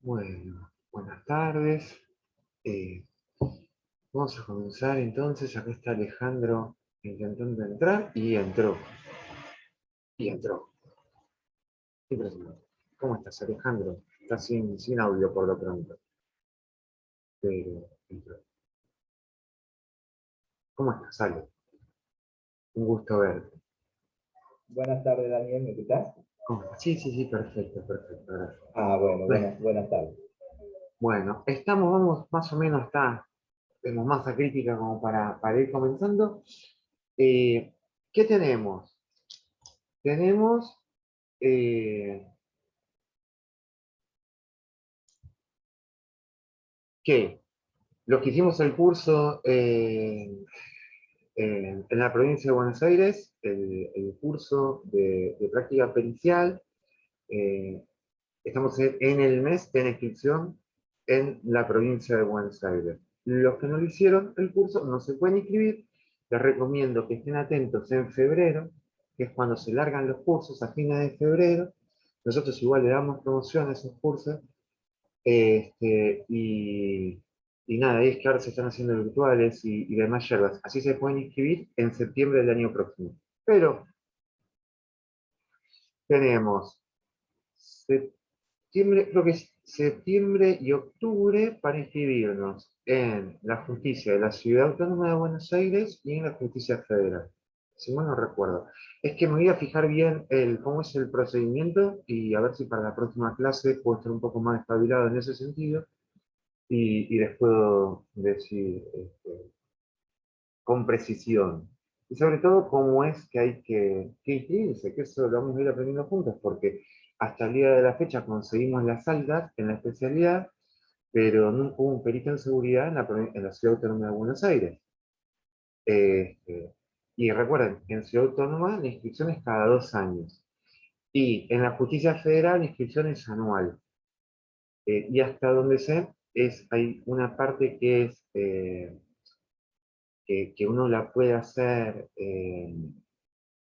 Bueno, buenas tardes. Eh, Vamos a comenzar entonces. Acá está Alejandro intentando entrar y entró. Y entró. Impresionante. ¿Cómo estás, Alejandro? Estás sin audio por lo pronto. Pero entró. ¿Cómo estás, Ale? Un gusto verte. Buenas tardes, Daniel, ¿me escuchás? ¿Cómo estás? Sí, sí, sí, perfecto, perfecto. Gracias. Ah, bueno, Bueno, buenas tardes. bueno, vamos, más o menos tenemos masa crítica como para ir comenzando. Eh, ¿Qué tenemos? Tenemos eh, que los que hicimos el curso en la provincia de Buenos Aires, el curso de práctica pericial, eh, estamos en el mes de inscripción en la provincia de Buenos Aires. Los que no lo hicieron el curso no se pueden inscribir. Les recomiendo que estén atentos en febrero, que es cuando se largan los cursos a fines de febrero. Nosotros igual le damos promoción a esos cursos. Y nada, es que ahora se están haciendo virtuales y demás yerbas. Así se pueden inscribir en septiembre del año próximo. Pero tenemos septiembre, creo que es septiembre y octubre para inscribirnos en la justicia de la Ciudad Autónoma de Buenos Aires y en la justicia federal. Si mal no recuerdo. Es que me voy a fijar bien cómo es el procedimiento y a ver si para la próxima clase puedo estar un poco más espabilado en ese sentido y les puedo decir con precisión. Y sobre todo cómo es que hay que inscribirse, que eso lo vamos a ir aprendiendo juntos, porque hasta el día de la fecha conseguimos las altas en la especialidad, pero nunca hubo un perito en seguridad en la Ciudad Autónoma de Buenos Aires. Este, y recuerden, en Ciudad Autónoma la inscripción es cada 2 años. Y en la Justicia Federal la inscripción es anual. Y hasta donde sé, hay una parte que es que uno la puede hacer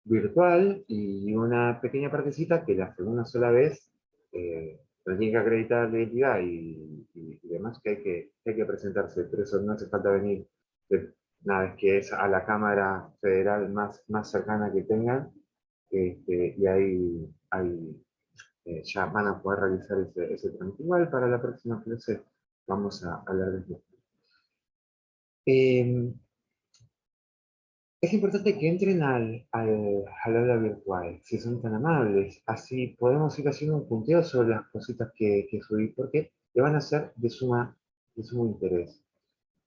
virtual y una pequeña partecita que la hace una sola vez, pero tiene que acreditar la identidad y demás que hay que presentarse, pero eso no hace falta venir. Nada, es que es a la Cámara Federal más cercana que tengan, y ahí ya van a poder realizar ese trámite. Igual para la próxima clase vamos a hablar de esto. Es importante que entren al aula virtual, si son tan amables. Así podemos ir haciendo un punteo sobre las cositas que subí, porque le van a ser de sumo interés.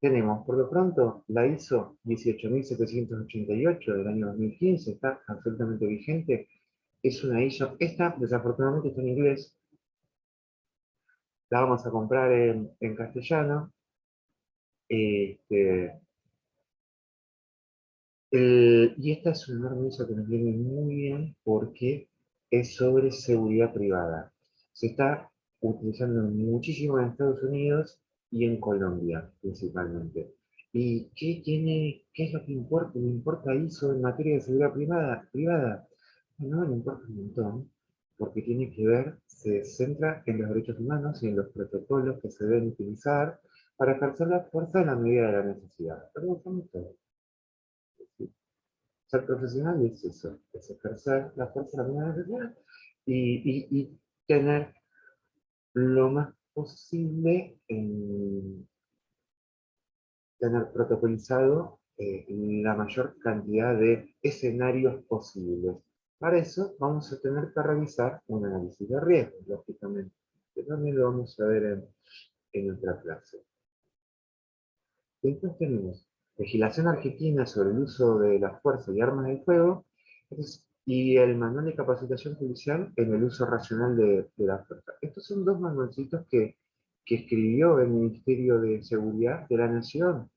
Tenemos, por lo pronto, la ISO 18788 del año 2015, está absolutamente vigente. Es una ISO, esta desafortunadamente está en inglés, la vamos a comprar en castellano. Este, y esta es una herramienta que nos viene muy bien porque es sobre seguridad privada. Se está utilizando muchísimo en Estados Unidos y en Colombia principalmente. ¿Y qué es lo que importa? ¿Le importa ISO en materia de seguridad privada? No, le importa un montón, porque tiene que ver, se centra en los derechos humanos y en los protocolos que se deben utilizar para ejercer la fuerza en la medida de la necesidad. Pero no todo. Ser profesional es eso, es ejercer la fuerza de la necesidad y tener lo más posible tener protocolizado la mayor cantidad de escenarios posibles. Para eso vamos a tener que realizar un análisis de riesgo, lógicamente, que también lo vamos a ver en otra clase. Después tenemos legislación argentina sobre el uso de la fuerza y armas de fuego y el manual de capacitación policial en el uso racional de la fuerza. Estos son dos manualcitos que escribió el Ministerio de Seguridad de la Nación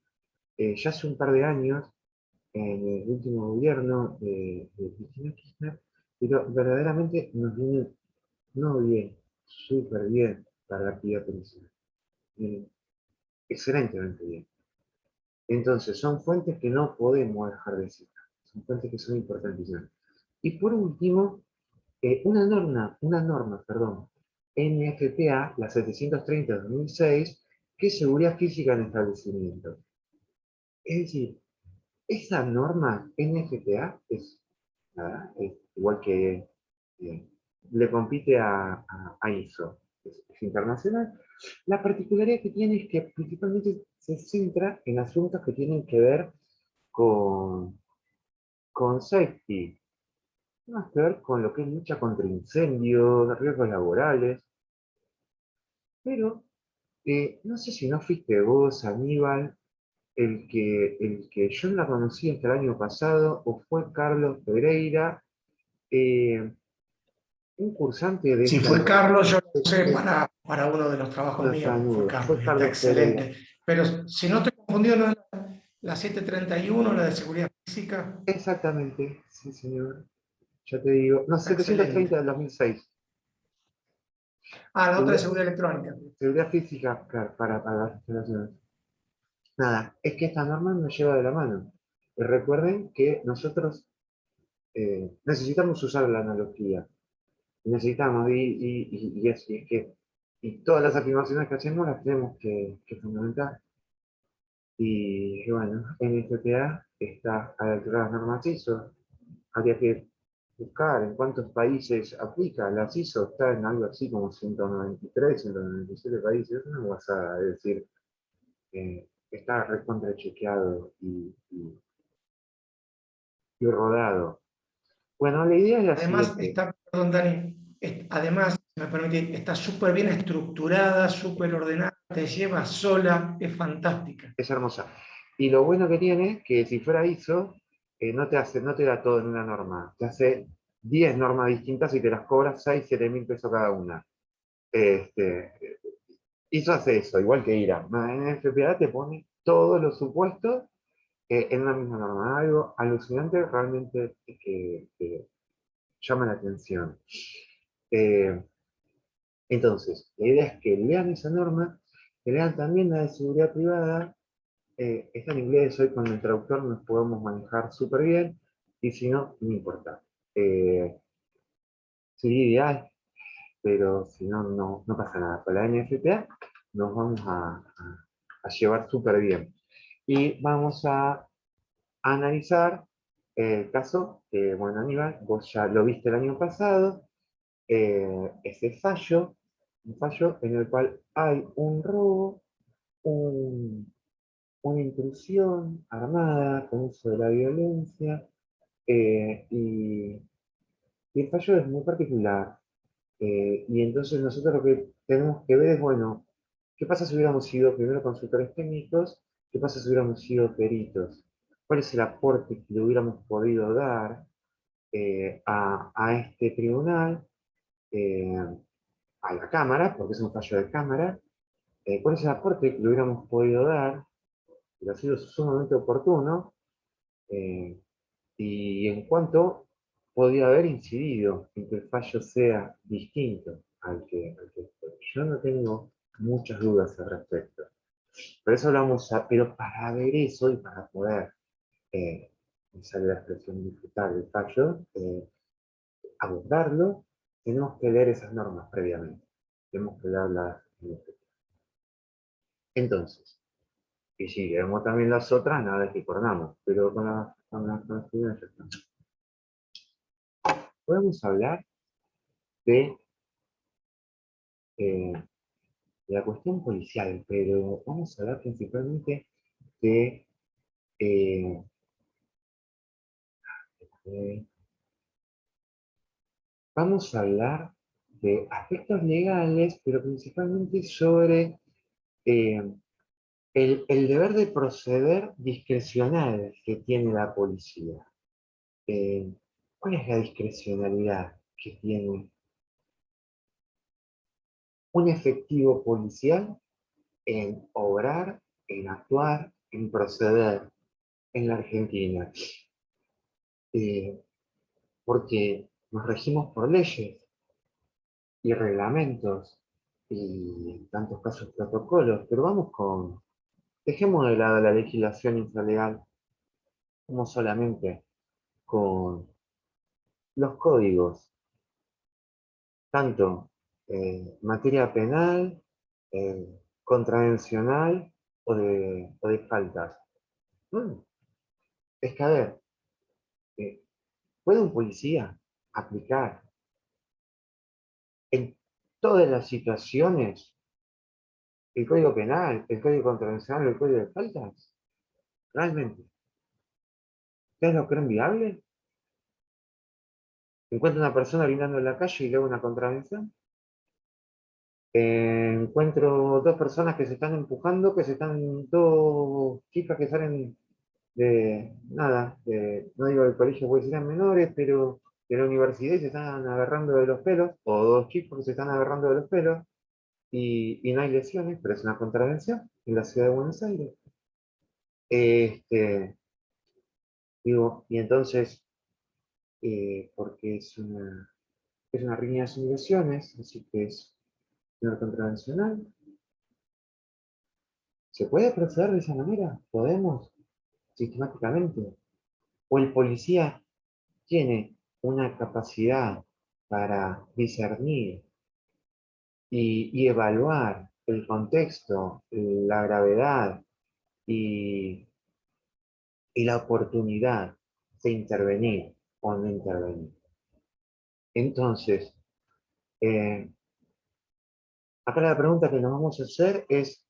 ya hace un par de años, en el último gobierno de Cristina Kirchner, pero verdaderamente nos viene no bien, súper bien para la actividad policial. Viene excelentemente bien. Entonces, son fuentes que no podemos dejar de citar. Son fuentes que son importantísimas. Y por último, una norma, perdón, NFPA, la 730 de 2006, que es seguridad física en establecimientos. Es decir, esa norma NFPA es, nada, es igual que le compite a ISO, es internacional. La particularidad que tiene es que principalmente se centra en asuntos que tienen que ver con, con safety, más que ver con lo que es lucha contra incendios, riesgos laborales, pero no sé si no fuiste vos, Aníbal, el que yo no la conocí hasta el año pasado, o fue Carlos Pereira, eh, un cursante de Si esta fue norma. Carlos, yo lo usé para uno de los trabajos Los míos, fue saludos, Carlos, fue y está Carlos Pereira. excelente. Pero si no estoy confundido, ¿no es la 731, la de seguridad física? Exactamente, sí señor, ya te digo. No, Está excelente. 730 del 2006. Ah, la otra de Seguridad, seguridad electrónica. seguridad física para las instalaciones. Nada, es que esta norma nos lleva de la mano. Y recuerden que nosotros necesitamos usar la analogía. Necesitamos, y es que y todas las afirmaciones que hacemos las tenemos que fundamentar. Y bueno, en NFPA está a la altura de las normas ISO. Habría que buscar en cuántos países aplica. Las ISO está en algo así como 193, 197 países. Es una guasada, es decir, está recontra chequeado y rodado. Bueno, la idea es la Además, siguiente. está, perdón, Dani, además, si me permite, está súper bien estructurada, súper ordenada, te lleva sola, es fantástica. Es hermosa. Y lo bueno que tiene, que si fuera ISO, no te da todo en una norma. Te hace 10 normas distintas y te las cobras 6, 7 mil pesos cada una. Este, ISO hace eso, igual que IRA. En FPA te pone todos los supuestos en una misma norma. Algo alucinante realmente que llama la atención. Eh, entonces, la idea es que lean esa norma, que lean también la de seguridad privada. Está en inglés, hoy con el traductor nos podemos manejar súper bien, y si no, no importa. Sería ideal, pero si no, no pasa nada. Con la NFPA nos vamos a llevar súper bien. Y vamos a analizar el caso que, bueno, Aníbal, vos ya lo viste el año pasado, ese fallo, un fallo en el cual hay un robo, un una intrusión armada con uso de la violencia, y el fallo es muy particular. Y entonces nosotros lo que tenemos que ver es, bueno, ¿qué pasa si hubiéramos sido primero consultores técnicos? ¿Qué pasa si hubiéramos sido peritos? ¿Cuál es el aporte que le hubiéramos podido dar a este tribunal, eh, a la Cámara, porque es un fallo de Cámara? ¿Cuál es el aporte que le hubiéramos podido dar? Que ha sido sumamente oportuno. eh, y en cuanto podía haber incidido en que el fallo sea distinto al que fue. Yo no tengo muchas dudas al respecto. Por eso hablamos, pero para ver eso y para poder, me sale la expresión, disfrutar del fallo, abordarlo, tenemos que leer esas normas previamente. Tenemos que leerlas. Entonces, y si leemos también las otras, nada es que acordamos, pero con las primeras ya está. Podemos hablar de eh, la cuestión policial, pero vamos a hablar principalmente de, eh, eh, vamos a hablar de aspectos legales, pero principalmente sobre eh, el deber de proceder discrecional que tiene la policía. Eh, ¿Cuál es la discrecionalidad que tiene un efectivo policial en obrar, en actuar, en proceder en la Argentina? Eh, Porque nos regimos por leyes y reglamentos y en tantos casos protocolos, pero dejemos de lado la legislación infralegal, como solamente con los códigos, tanto materia penal, contravencional o de faltas. Mm, Es que, a ver, eh, ¿puede un policía aplicar en todas las situaciones el Código Penal, el Código Contravencional, el Código de Faltas? ¿Realmente? ¿Ustedes lo creen viable? ¿Encuentro una persona orinando en la calle y le hago una contravención? Encuentro dos personas que se están empujando, dos chicas que salen nada, no digo del colegio porque serán menores, pero de la universidad y se están agarrando de los pelos, o dos chicos que se están agarrando de los pelos, y no hay lesiones, pero es una contravención en la ciudad de Buenos Aires. Este, digo, y entonces, porque es una riña sin lesiones, así que es una contravencional. ¿Se puede proceder de esa manera? ¿Podemos? Sistemáticamente. ¿O el policía tiene una capacidad para discernir y evaluar el contexto, la gravedad y, y la oportunidad de intervenir o no intervenir? Entonces, eh, acá la pregunta que nos vamos a hacer es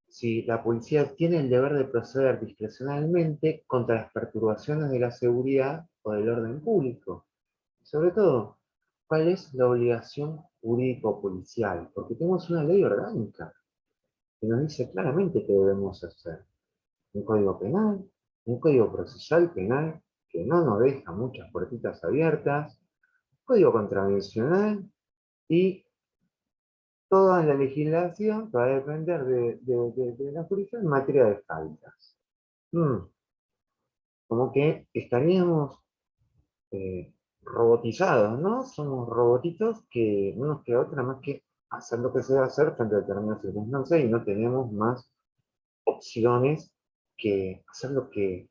si la policía tiene el deber de proceder discrecionalmente contra las perturbaciones de la seguridad o del orden público. Sobre todo, ¿cuál es la obligación jurídico-policial? Porque tenemos una ley orgánica que nos dice claramente qué debemos hacer. Un código penal, un código procesal penal que no nos deja muchas puertitas abiertas, código contravencional y toda la legislación va a depender de la jurisdicción en materia de faltas. Mm, Como que estaríamos eh, robotizados, ¿no? Somos robotitos que no nos queda otra más que hacer lo que se debe hacer frente a determinadas circunstancias y no tenemos más opciones que hacer lo que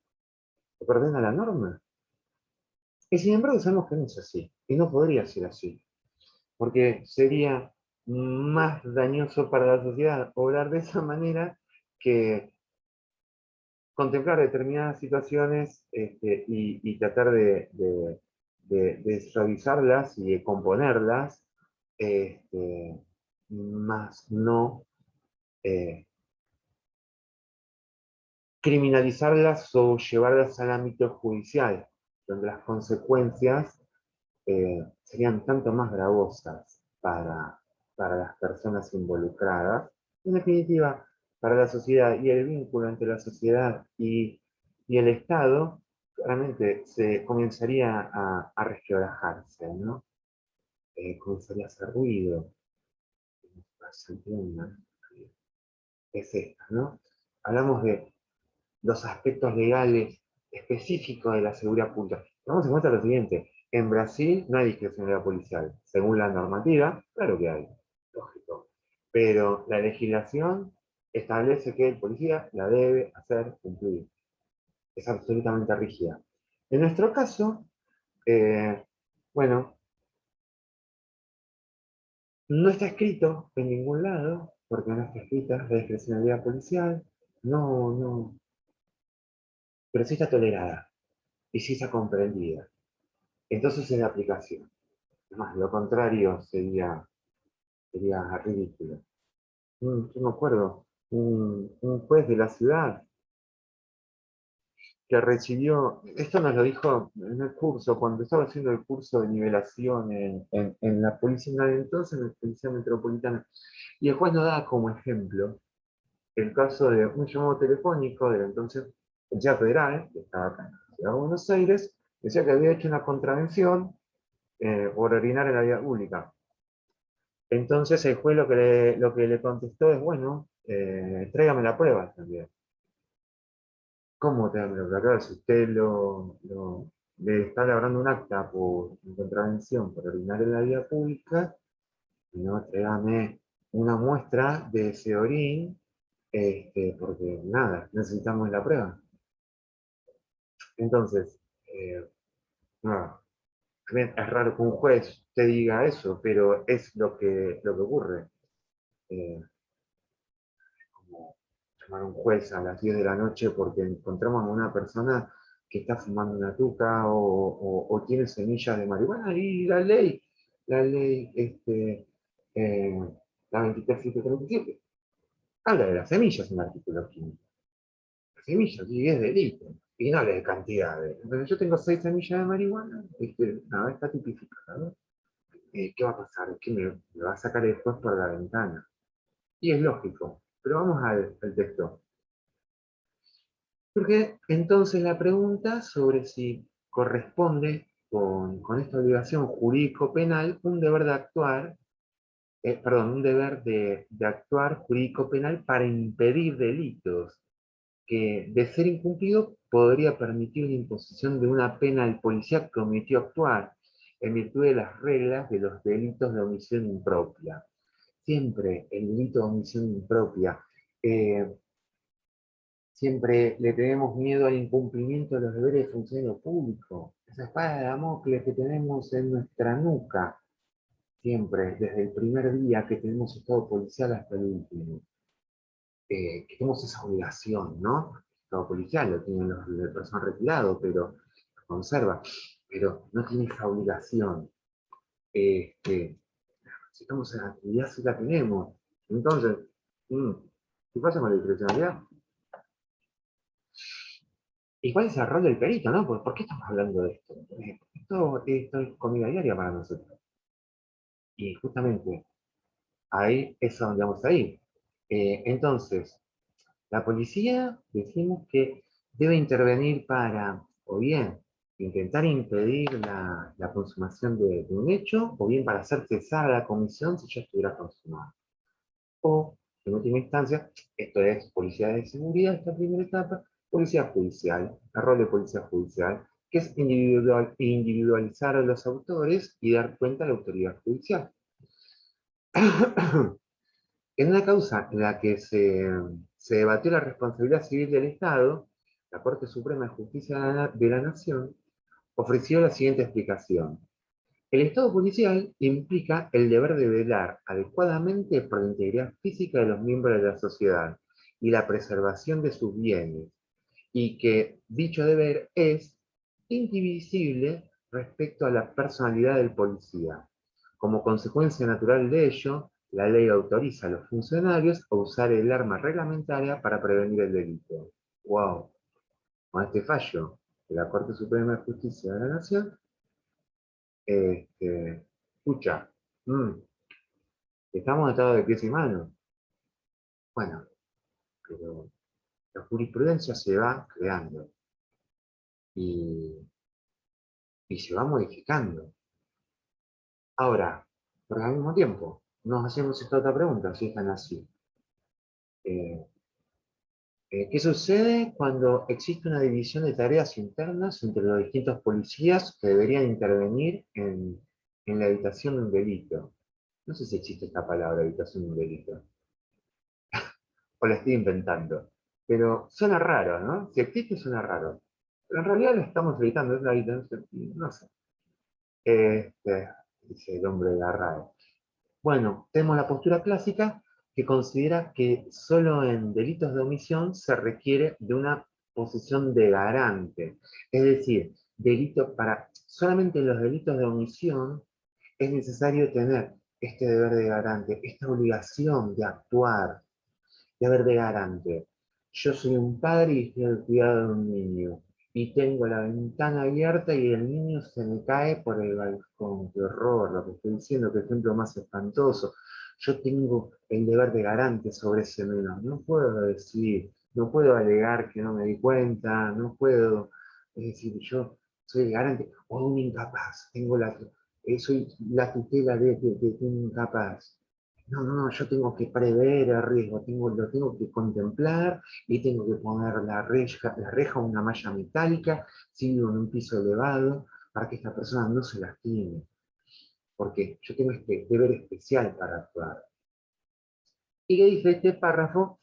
ordena la norma. Y sin embargo sabemos que no es así, y no podría ser así, porque sería más dañoso para la sociedad obrar de esa manera que contemplar determinadas situaciones y tratar de suavizarlas y de componerlas, este, más no eh, criminalizarlas o llevarlas al ámbito judicial, donde las consecuencias serían tanto más gravosas para las personas involucradas. En definitiva, para la sociedad y el vínculo entre la sociedad y el Estado, claramente se comenzaría a resquebrajarse, ¿no? Comenzaría a hacer ruido. Es esta, ¿no? Hablamos de los aspectos legales específicos de la seguridad pública. Vamos en cuenta lo siguiente, en Brasil no hay discrecionalidad policial. Según la normativa, claro que hay, lógico. Pero la legislación establece que el policía la debe hacer cumplir. Es absolutamente rígida. En nuestro caso, eh, bueno, no está escrito en ningún lado, porque no está escrita la discrecionalidad policial, no, pero sí está tolerada y sí está comprendida. Entonces es la aplicación. Además, lo contrario sería ridículo. Yo me acuerdo, un juez de la ciudad que recibió, esto nos lo dijo en el curso, cuando estaba haciendo el curso de nivelación en la policía, entonces en la policía metropolitana, y el juez nos daba como ejemplo el caso de un llamado telefónico del entonces ya federal, que estaba acá en la ciudad de Buenos Aires, decía que había hecho una contravención por orinar en la vía pública. Entonces el juez lo que le contestó es, bueno, tráigame la prueba también. ¿Cómo tráigame la prueba? Si usted le está labrando un acta por contravención por orinar en la vía pública, no, tráigame una muestra de ese orín, porque nada, necesitamos la prueba. Entonces, nada, también es raro que un juez te diga eso, pero es lo que ocurre. Eh, como llamar a un juez a las 10 de la noche porque encontramos a una persona que está fumando una tuca o tiene semillas de marihuana y la ley eh, la 23737, habla de las semillas en el artículo 15. Las semillas, y es delito. Y no habla de cantidades. Entonces yo tengo 6 semillas de marihuana, no, está tipificado. ¿Qué va a pasar? Es que me va a sacar el juez por la ventana. Y es lógico. Pero vamos al texto. Porque entonces la pregunta sobre si corresponde con esta obligación jurídico-penal un deber de actuar, perdón, un deber de actuar jurídico-penal para impedir delitos, que de ser incumplido podría permitir la imposición de una pena al policía que omitió actuar en virtud de las reglas de los delitos de omisión impropia. Siempre el delito de omisión impropia. eh, Siempre le tenemos miedo al incumplimiento de los deberes de funcionario público. Esa espada de Damocles que tenemos en nuestra nuca, siempre, desde el primer día que tenemos estado policial hasta el último. Que tenemos esa obligación, ¿no? El estado policial lo tienen los de personal retirado, pero lo conserva. Pero no tiene esa obligación. Si estamos en la actividad, sí la tenemos. Entonces, ¿qué pasa con la discrecionalidad? ¿Y cuál es el rol del perito, no? ¿Por qué estamos hablando de esto? Esto es comida diaria para nosotros. Y justamente ahí es a donde vamos a ir. Entonces, la policía decimos que debe intervenir para, o bien, intentar impedir la consumación de un hecho, o bien para hacer cesar a la comisión si ya estuviera consumada. O, en última instancia, esto es policía de seguridad, esta primera etapa, policía judicial, el rol de policía judicial, que es individualizar a los autores y dar cuenta a la autoridad judicial. En una causa en la que se debatió la responsabilidad civil del Estado, la Corte Suprema de Justicia de la Nación ofreció la siguiente explicación. El Estado policial implica el deber de velar adecuadamente por la integridad física de los miembros de la sociedad y la preservación de sus bienes, y que dicho deber es indivisible respecto a la personalidad del policía. Como consecuencia natural de ello, la ley autoriza a los funcionarios a usar el arma reglamentaria para prevenir el delito. ¡Wow! Con este fallo de la Corte Suprema de Justicia de la Nación, escucha, estamos en estado de pies y manos. Bueno, pero la jurisprudencia se va creando y, y se va modificando. Ahora, pero al mismo tiempo, nos hacemos esta otra pregunta, si están así. Eh, ¿Qué sucede cuando existe una división de tareas internas entre los distintos policías que deberían intervenir en la evitación de un delito? No sé si existe esta palabra, evitación de un delito, o la estoy inventando, pero suena raro, ¿no? Si existe, suena raro. Pero en realidad lo estamos evitando, es la evitación, no sé. Dice el hombre de la RAE. Bueno, tenemos la postura clásica que considera que solo en delitos de omisión se requiere de una posición de garante. Es decir, solamente en los delitos de omisión es necesario tener este deber de garante, esta obligación de actuar, deber de garante. Yo soy un padre y estoy al cuidado de un niño y tengo la ventana abierta y el niño se me cae por el balcón. Qué horror lo que estoy diciendo, qué ejemplo más espantoso. Yo tengo el deber de garante sobre ese menor. No puedo decir, no puedo alegar que no me di cuenta, no puedo, es decir, yo soy el garante o un incapaz. Soy la tutela de un incapaz. No, no, no, yo tengo que prever el riesgo, lo tengo que contemplar y tengo que poner la reja una malla metálica, si vivo en un piso elevado, para que esta persona no se lastime, porque yo tengo este deber especial para actuar. ¿Y qué dice este párrafo?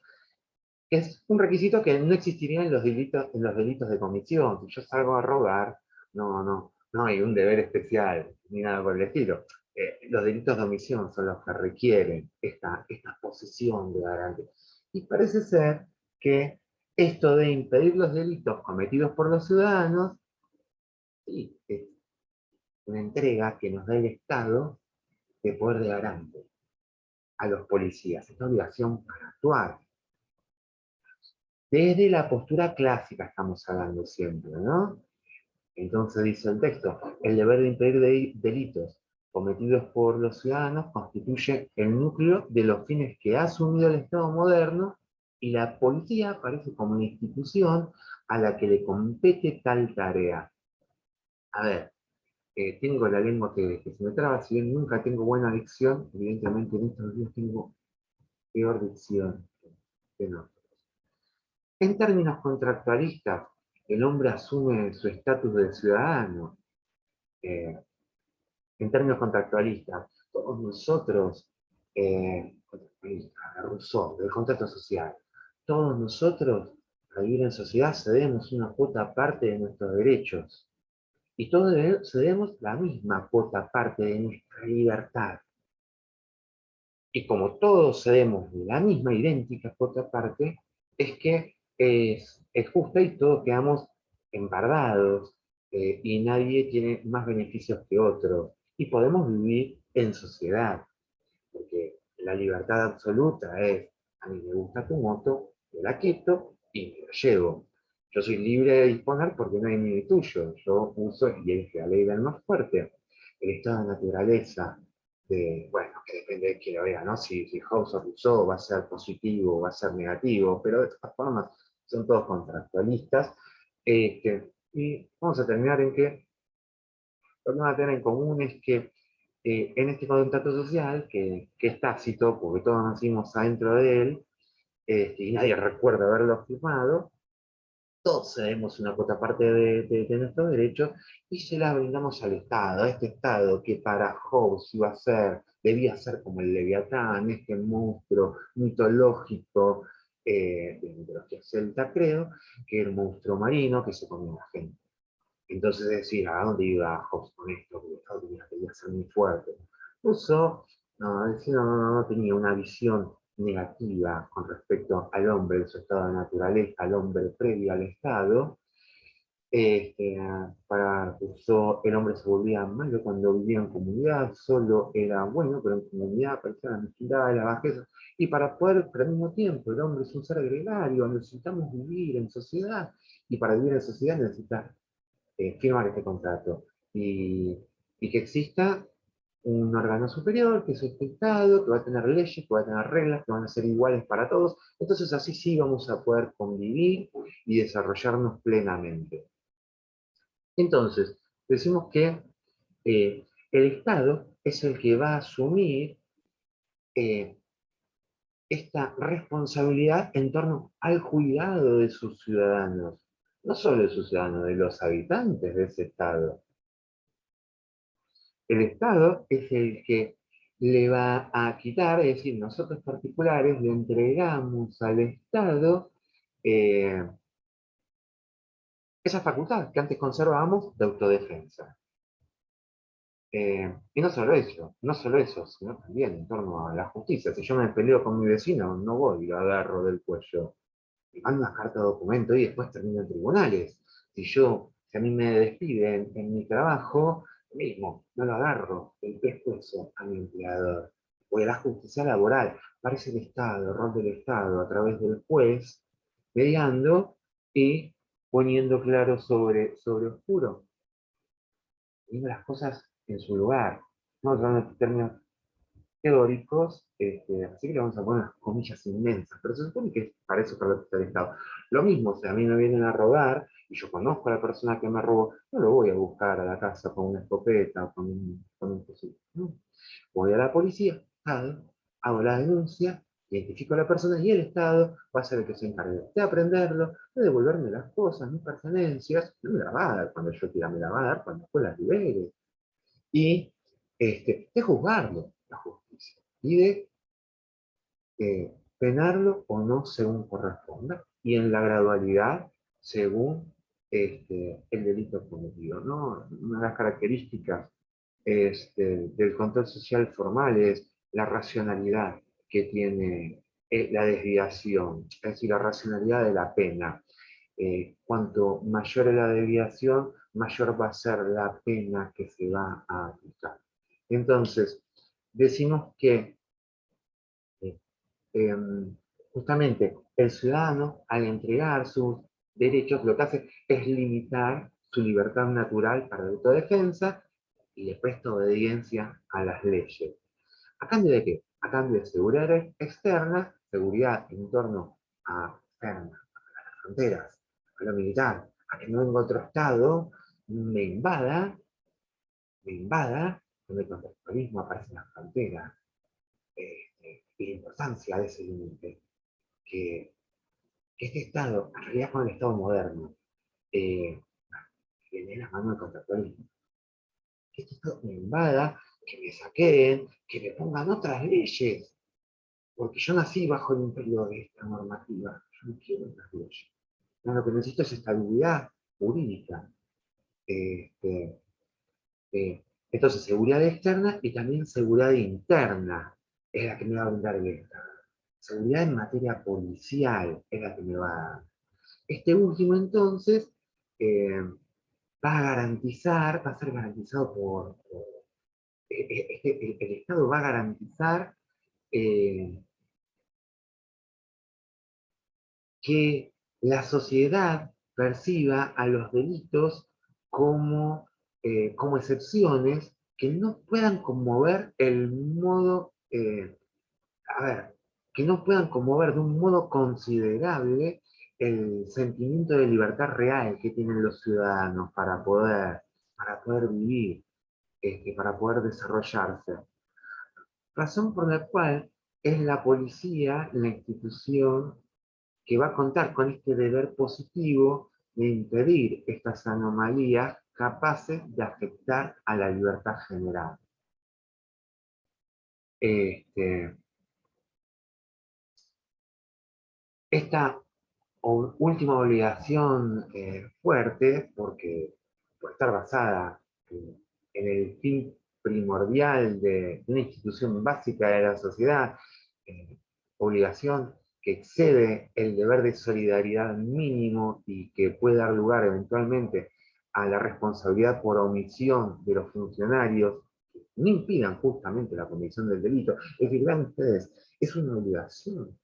Es un requisito que no existiría en los delitos de comisión. Si yo salgo a robar, no, no hay un deber especial, ni nada por el estilo. Los delitos de omisión son los que requieren esta posesión de garante. Y parece ser que esto de impedir los delitos cometidos por los ciudadanos, sí, es una entrega que nos da el Estado de poder de garante a los policías. Esta obligación para actuar. Desde la postura clásica estamos hablando siempre, ¿no? Entonces dice el texto, el deber de impedir delitos cometidos por los ciudadanos constituye el núcleo de los fines que ha asumido el Estado moderno y la policía aparece como una institución a la que le compete tal tarea. A ver, tengo la lengua que se me traba, si bien nunca tengo buena dicción, evidentemente en estos días tengo peor dicción que no. En términos contractualistas, el hombre asume su estatus de ciudadano. Eh, en términos contractualistas, todos nosotros, contractualistas, de Rousseau, del contrato social, todos nosotros, al vivir en sociedad, cedemos una cuota parte de nuestros derechos. Y todos cedemos la misma cuota parte de nuestra libertad. Y como todos cedemos la misma idéntica cuota parte, es que es justa y todos quedamos embargados y nadie tiene más beneficios que otro. Y podemos vivir en sociedad, porque la libertad absoluta es, a mí me gusta tu moto, yo la quito y me la llevo. Yo soy libre de disponer porque no hay ni tuyo. Yo uso y es la ley del más fuerte. El estado de naturaleza, bueno, que depende de quién lo vea, ¿no? Si Hobbes o Rousseau va a ser positivo o va a ser negativo, pero de todas formas son todos contractualistas. Y vamos a terminar en que lo que van a tener en común es que en este contrato social, que es tácito, porque todos nacimos adentro de él, y nadie recuerda haberlo firmado, todos cedemos una cuota parte de nuestros derechos y se la brindamos al Estado, a este Estado que para Hobbes debía ser como el Leviatán, este monstruo mitológico de mitología celta, creo, que era un monstruo marino que se comía a la gente. Entonces decir, ¿a dónde iba Hobbes con esto? Porque Estados Unidos quería ser muy fuerte. Rousseau no tenía una visión negativa con respecto al hombre, de su estado de naturaleza, al hombre previo al Estado. Este, para Rousseau el hombre se volvía malo cuando vivía en comunidad, solo era bueno, pero en comunidad aparecía la mezquindad, la bajeza. Y para poder, pero al mismo tiempo, el hombre es un ser gregario, necesitamos vivir en sociedad, y para vivir en sociedad necesita firmar este contrato y que exista un órgano superior, que es este Estado, que va a tener leyes, que va a tener reglas, que van a ser iguales para todos. Entonces así sí vamos a poder convivir y desarrollarnos plenamente. Entonces, decimos que el Estado es el que va a asumir eh, esta responsabilidad en torno al cuidado de sus ciudadanos, no solo de sus ciudadanos, de los habitantes de ese Estado. El Estado es el que le va a quitar, es decir, nosotros particulares le entregamos al Estado eh, esa facultad que antes conservábamos de autodefensa. Y no solo eso, sino también en torno a la justicia. Si yo me peleo con mi vecino, no voy y lo agarro del cuello. Me mando una carta de documento y después termino en tribunales. Si a mí me despiden en mi trabajo, mismo, no lo agarro del pescuezo a mi empleador. Voy a la justicia laboral. Parece el Estado, el rol del Estado, a través del juez, mediando y poniendo claro sobre oscuro, poniendo las cosas en su lugar. No hablando en términos teóricos, así que le vamos a poner unas comillas inmensas, pero se supone que es para eso para lo que está el Estado. Lo mismo, si a mí me vienen a robar y yo conozco a la persona que me robó, no lo voy a buscar a la casa con una escopeta o con un fusil. No. Voy a la policía, hago la denuncia, identifico a la persona y el Estado va a ser el que se encargue de aprenderlo, de devolverme las cosas, mis pertenencias, no me la va a dar cuando yo quiera, me la va a dar cuando después las libere. Y de juzgarlo, la justicia, y de penarlo o no según corresponda, y en la gradualidad según el delito cometido, ¿no? Una de las características del control social formal es la racionalidad que tiene la desviación, es decir, la racionalidad de la pena. Cuanto mayor es la desviación, mayor va a ser la pena que se va a aplicar. Entonces, decimos que eh, justamente el ciudadano, al entregar sus derechos, lo que hace es limitar su libertad natural para la autodefensa y le presta obediencia a las leyes. ¿A cambio de qué? A cambio de seguridad externa, seguridad en torno a externa, a las fronteras, a lo militar, a que no venga otro Estado, me invada, donde el contraterrorismo aparece en las fronteras, y la importancia de ese límite, que, que este Estado, en realidad con el Estado moderno, eh, que viene de la mano del contraterrorismo, que este Estado me invada, que me saqueen, que me pongan otras leyes, porque yo nací bajo el imperio de esta normativa, yo no quiero otras leyes. No, lo que necesito es estabilidad jurídica. Este, entonces, seguridad externa y también seguridad interna es la que me va a brindar el Estado. Seguridad en materia policial es la que me va a dar. Este último, entonces, eh, va a garantizar, va a ser garantizado el Estado va a garantizar eh, que la sociedad perciba a los delitos como, como excepciones que no puedan conmover el modo, a ver, que no puedan conmover de un modo considerable el sentimiento de libertad real que tienen los ciudadanos para poder vivir, para poder desarrollarse. Razón por la cual es la policía la institución que va a contar con este deber positivo de impedir estas anomalías capaces de afectar a la libertad general. Este, esta última obligación fuerte, porque por estar basada en el fin primordial de una institución básica de la sociedad, eh, obligación que excede el deber de solidaridad mínimo y que puede dar lugar eventualmente a la responsabilidad por omisión de los funcionarios que no impidan justamente la comisión del delito. Es decir, vean ustedes, es una obligación,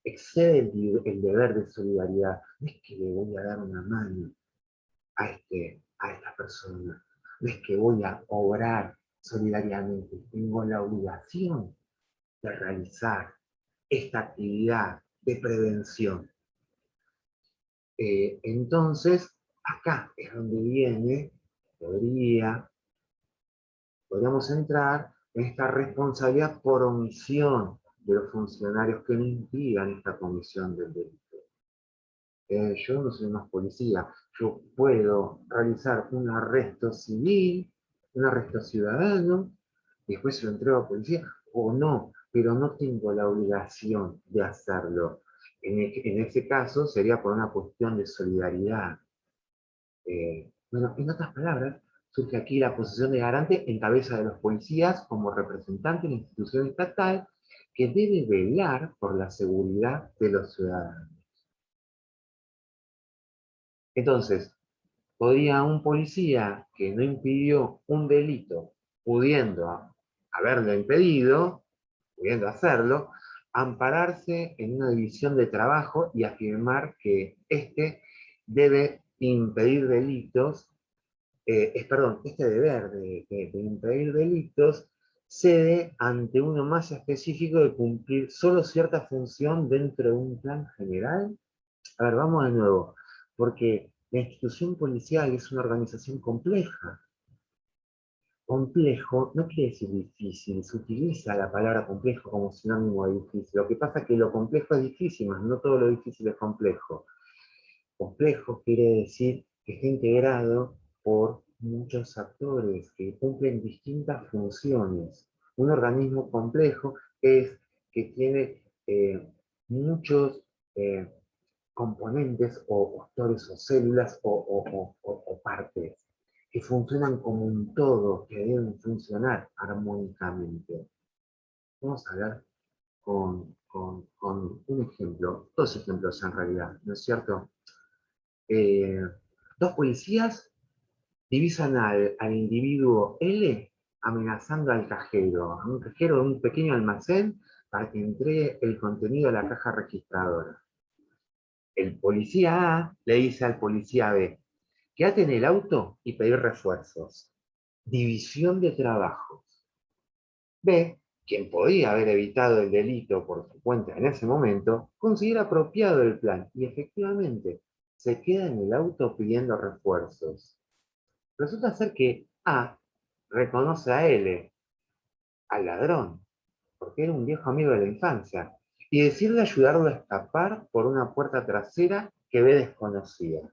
excede el deber de solidaridad. No es que le voy a dar una mano a esta persona, no es que voy a obrar solidariamente, tengo la obligación de realizar esta actividad de prevención. Entonces, acá es donde viene, podríamos entrar en esta responsabilidad por omisión de los funcionarios que no impidan esta comisión del delito. Yo no soy más policía, yo puedo realizar un arresto civil, un arresto ciudadano, y después se lo entrego a policía, o no, pero no tengo la obligación de hacerlo. En ese caso sería por una cuestión de solidaridad. Bueno, en otras palabras, surge aquí la posición de garante en cabeza de los policías como representante de la institución estatal que debe velar por la seguridad de los ciudadanos. Entonces, podía un policía que no impidió un delito, pudiendo haberlo impedido, pudiendo hacerlo, ampararse en una división de trabajo y afirmar que éste debe impedir delitos, perdón, este deber de impedir delitos cede ante uno más específico de cumplir solo cierta función dentro de un plan general. A ver, vamos de nuevo, porque la institución policial es una organización compleja. Complejo no quiere decir difícil, se utiliza la palabra complejo como sinónimo de difícil. Lo que pasa es que lo complejo es difícil, mas no todo lo difícil es complejo. Complejo quiere decir que está integrado por muchos actores que cumplen distintas funciones. Un organismo complejo es que tiene muchos componentes o actores o células o partes que funcionan como un todo, que deben funcionar armónicamente. Vamos a hablar con un ejemplo, dos ejemplos en realidad, ¿no es cierto? Eh, Dos policías divisan al individuo L amenazando al cajero, a un cajero de un pequeño almacén para que entregue el contenido a la caja registradora. El policía A le dice al policía B, quédate en el auto y pedir refuerzos. División de trabajos. B, quien podía haber evitado el delito por su cuenta en ese momento, considera apropiado el plan y efectivamente se queda en el auto pidiendo refuerzos. Resulta ser que A reconoce a L, al ladrón, porque era un viejo amigo de la infancia, y decide ayudarlo a escapar por una puerta trasera que ve desconocida.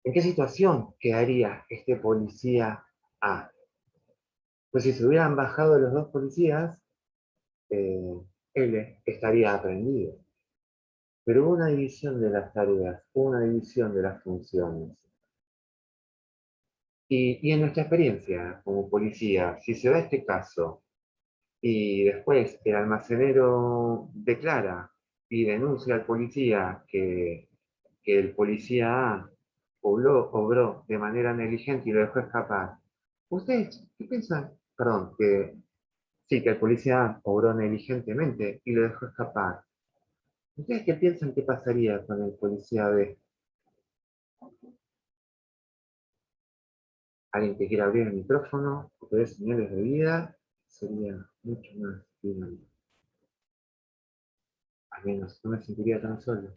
¿En qué situación quedaría este policía A? Pues si se hubieran bajado los dos policías, L estaría aprendido. Pero hubo una división de las tareas, hubo una división de las funciones. Y en nuestra experiencia como policía, si se da este caso y después el almacenero declara y denuncia al policía que el policía A obró de manera negligente y lo dejó escapar, ¿ustedes qué piensan? Perdón, que sí, que el policía A obró negligentemente y lo dejó escapar. ¿Ustedes qué piensan que pasaría con el policía B? Alguien que quiera abrir el micrófono o que dé señales de vida sería mucho más dinámico. Al menos no me sentiría tan solo.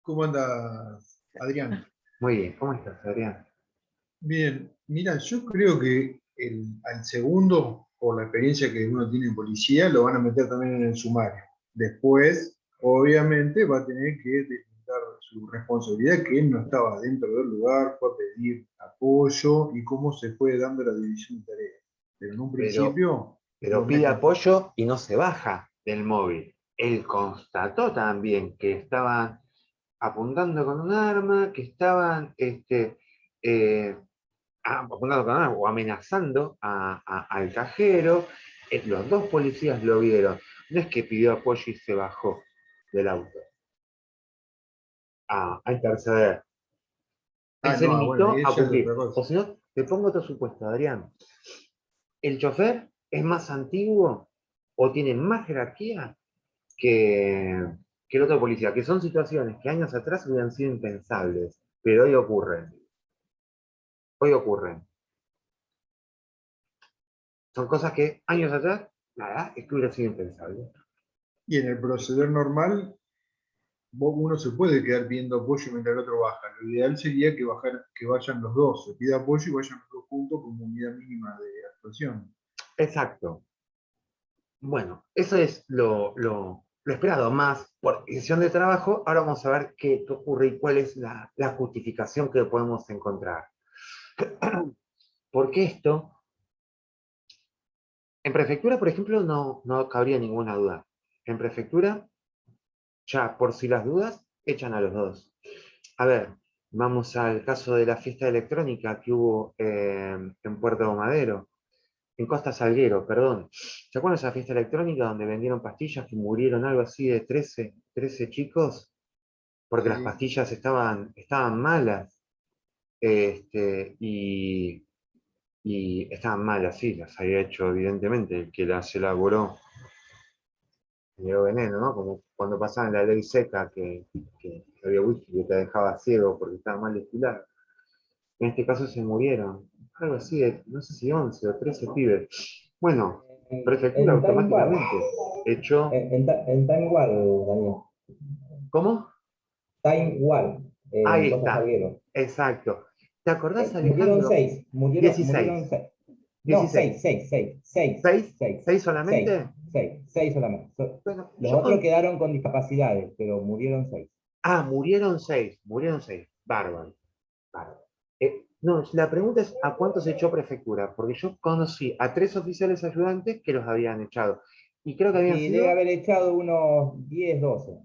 ¿Cómo andas, Adrián? Muy bien, ¿cómo estás, Adrián? Bien, mira, yo creo que al segundo, por la experiencia que uno tiene en policía, lo van a meter también en el sumario. Después, obviamente, va a tener que desmontar su responsabilidad, que él no estaba dentro del lugar, fue a pedir apoyo y cómo se fue dando la división de tareas. Pero en un Pero, principio, pero lo pide meten. apoyo y no se baja del móvil. Él constató también que estaban apuntando con un arma, que estaban eh, apuntando con un arma o amenazando al cajero. Los dos policías lo vieron. No es que pidió apoyo y se bajó del auto a interceder. Él Ah, se no, bueno, y limitó a ella es cumplir. otra cosa. O si no, te pongo otro supuesto, Adrián. ¿El chofer es más antiguo o tiene más jerarquía que el otro policía? Que son situaciones que años atrás hubieran sido impensables, pero hoy ocurren. Hoy ocurren. Son cosas que años atrás, nada, es que hubiera sido impensable. Y en el proceder normal, uno se puede quedar pidiendo apoyo mientras el otro baja. Lo ideal sería que vayan los dos, se pida apoyo y vayan los dos juntos como unidad mínima de actuación. Exacto. Bueno, eso es lo esperado, más por decisión de trabajo. Ahora vamos a ver qué ocurre y cuál es la justificación que podemos encontrar. Porque esto, en prefectura, por ejemplo, no cabría ninguna duda. En prefectura, ya por si las dudas, echan a los dos. A ver, vamos al caso de la fiesta electrónica que hubo en Puerto Madero, en Costa Salguero, perdón. ¿Se acuerdan de esa fiesta electrónica donde vendieron pastillas que murieron algo así de 13 chicos? Porque las Sí. pastillas estaban malas. Y estaban malas, sí, las había hecho evidentemente el que las elaboró, le dio veneno, ¿no? Como cuando pasaban la ley seca que había whisky que te dejaba ciego porque estaba mal destilado. En este caso se murieron, algo así, no sé si 11 o 13 pibes. Bueno, prefectura En Time War, automáticamente echó. en Time War, Daniel. ¿Cómo? Time War, en Ahí Costa está, Salguero. exacto. ¿Te acordás, Murieron Alejandro? seis, murieron 16. seis. No, 16. ¿6? ¿6 seis, solamente? seis solamente. Bueno, Los otros quedaron con discapacidades, pero murieron seis. murieron 6. Bárbaro, bárbaro. No, la pregunta es ¿a cuántos echó prefectura? Porque yo conocí a 3 oficiales ayudantes que los habían echado. Y creo que habían Y sido, debe haber echado unos 10, 12.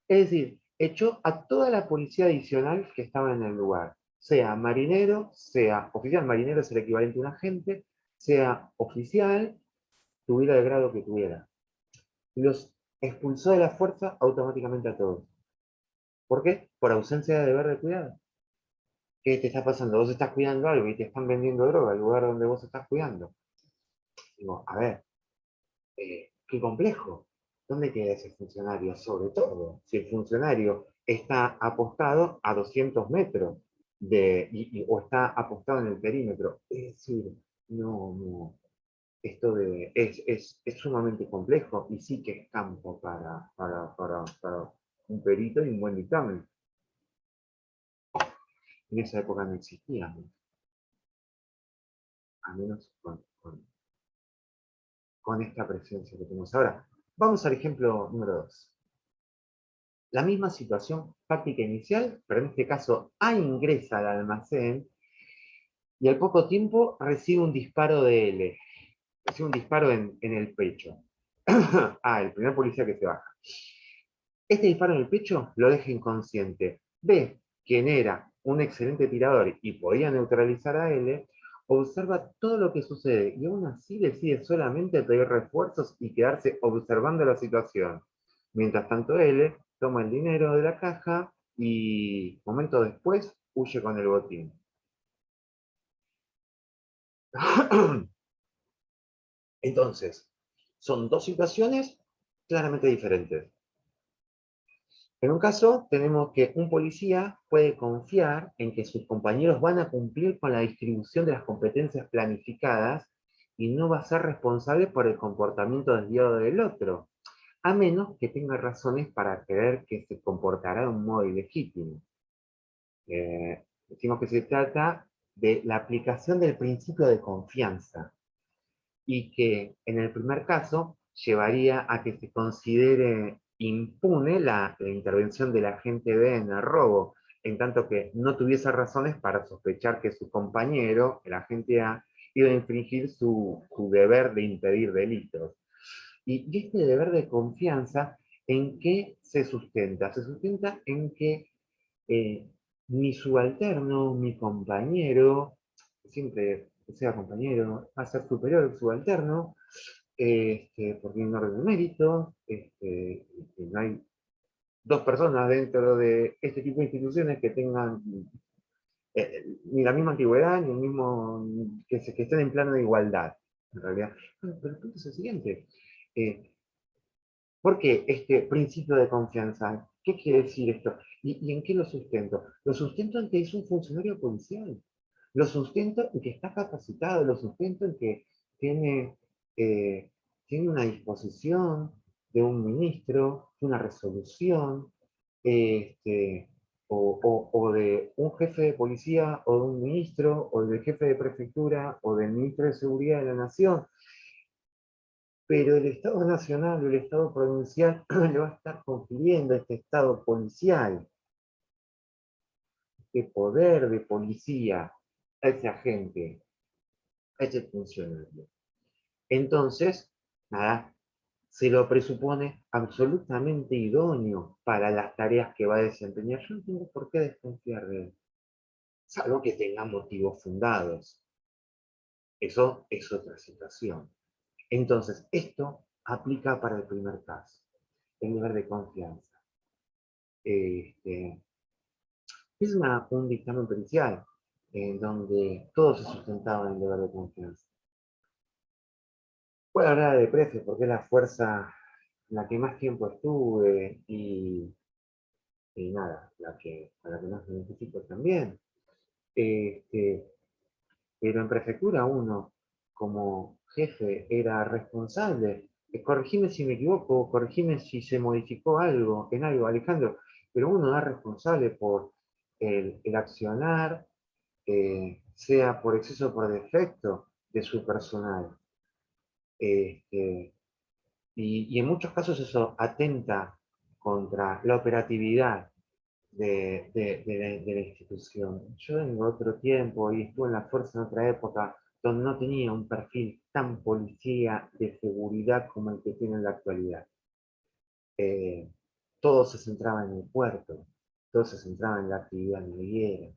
es decir, echó a toda la policía adicional que estaba en el lugar. Sea marinero, sea oficial, marinero es el equivalente a un agente, sea oficial, tuviera el grado que tuviera. Los expulsó de la fuerza automáticamente a todos. ¿Por qué? Por ausencia de deber de cuidado. ¿Qué te está pasando? Vos estás cuidando algo y te están vendiendo droga al lugar donde vos estás cuidando. Digo, a ver, qué complejo. ¿Dónde queda ese funcionario? Sobre todo, si el funcionario está apostado a 200 metros o está apostado en el perímetro. Es decir, no, es sumamente complejo y sí que es campo para un perito y un buen dictamen. En esa época no existía, al menos con esta presencia que tenemos ahora. Vamos al ejemplo número 2. La misma situación práctica inicial, pero en este caso A ingresa al almacén y al poco tiempo recibe un disparo de L. Recibe un disparo en el pecho. El primer policía que se baja. Este disparo en el pecho lo deja inconsciente. B, quien era un excelente tirador y podía neutralizar a L, observa todo lo que sucede y aún así decide solamente pedir refuerzos y quedarse observando la situación. Mientras tanto, L toma el dinero de la caja y momentos después huye con el botín. Entonces, son dos situaciones claramente diferentes. En un caso, tenemos que un policía puede confiar en que sus compañeros van a cumplir con la distribución de las competencias planificadas y no va a ser responsable por el comportamiento desviado del otro, a menos que tenga razones para creer que se comportará de un modo ilegítimo. Decimos que se trata de la aplicación del principio de confianza y que en el primer caso llevaría a que se considere impune la intervención del agente B en el robo, en tanto que no tuviese razones para sospechar que su compañero, el agente A, iba a infringir su deber de impedir delitos. Y este deber de confianza, ¿en qué se sustenta? Se sustenta en que eh, mi subalterno, mi compañero, siempre que sea compañero, va a ser superior al subalterno, porque hay un orden de mérito, no hay dos personas dentro de este tipo de instituciones que tengan ni la misma antigüedad, ni el mismo, que estén en plano de igualdad, en realidad. Pero el punto es el siguiente. eh, ¿Por qué este principio de confianza? ¿Qué quiere decir esto? ¿Y en qué lo sustento? Lo sustento en que es un funcionario policial. Lo sustento en que está capacitado. Lo sustento en que tiene, eh, tiene una disposición de un ministro, una resolución, este, o de un jefe de policía, o de un ministro, o del jefe de prefectura, o del ministro de Seguridad de la Nación. Pero el Estado Nacional o el Estado provincial le va a estar confiriendo este Estado policial, este poder de policía a ese agente, a ese funcionario. Entonces, nada, se lo presupone absolutamente idóneo para las tareas que va a desempeñar. Yo no tengo por qué desconfiar de él, salvo que tenga motivos fundados. Eso es otra situación. Entonces, esto aplica para el primer caso, el deber de confianza. Este, es un dictamen pericial en donde todo se sustentaba en el deber de confianza. Puedo hablar de precio porque es la fuerza en la que más tiempo estuve y nada, con la que más me identifico también. Este, pero en prefectura uno, como jefe, era responsable. Corregime si me equivoco, corregime si se modificó algo, en algo, Alejandro, pero uno es responsable por el accionar, sea por exceso o por defecto de su personal. Este, y en muchos casos eso atenta contra la operatividad de la institución. Yo vengo de otro tiempo y estuve en la fuerza en otra época, donde no tenía un perfil tan policía de seguridad como el que tiene en la actualidad. Todo se centraba en el puerto, todo se centraba en la actividad naviera.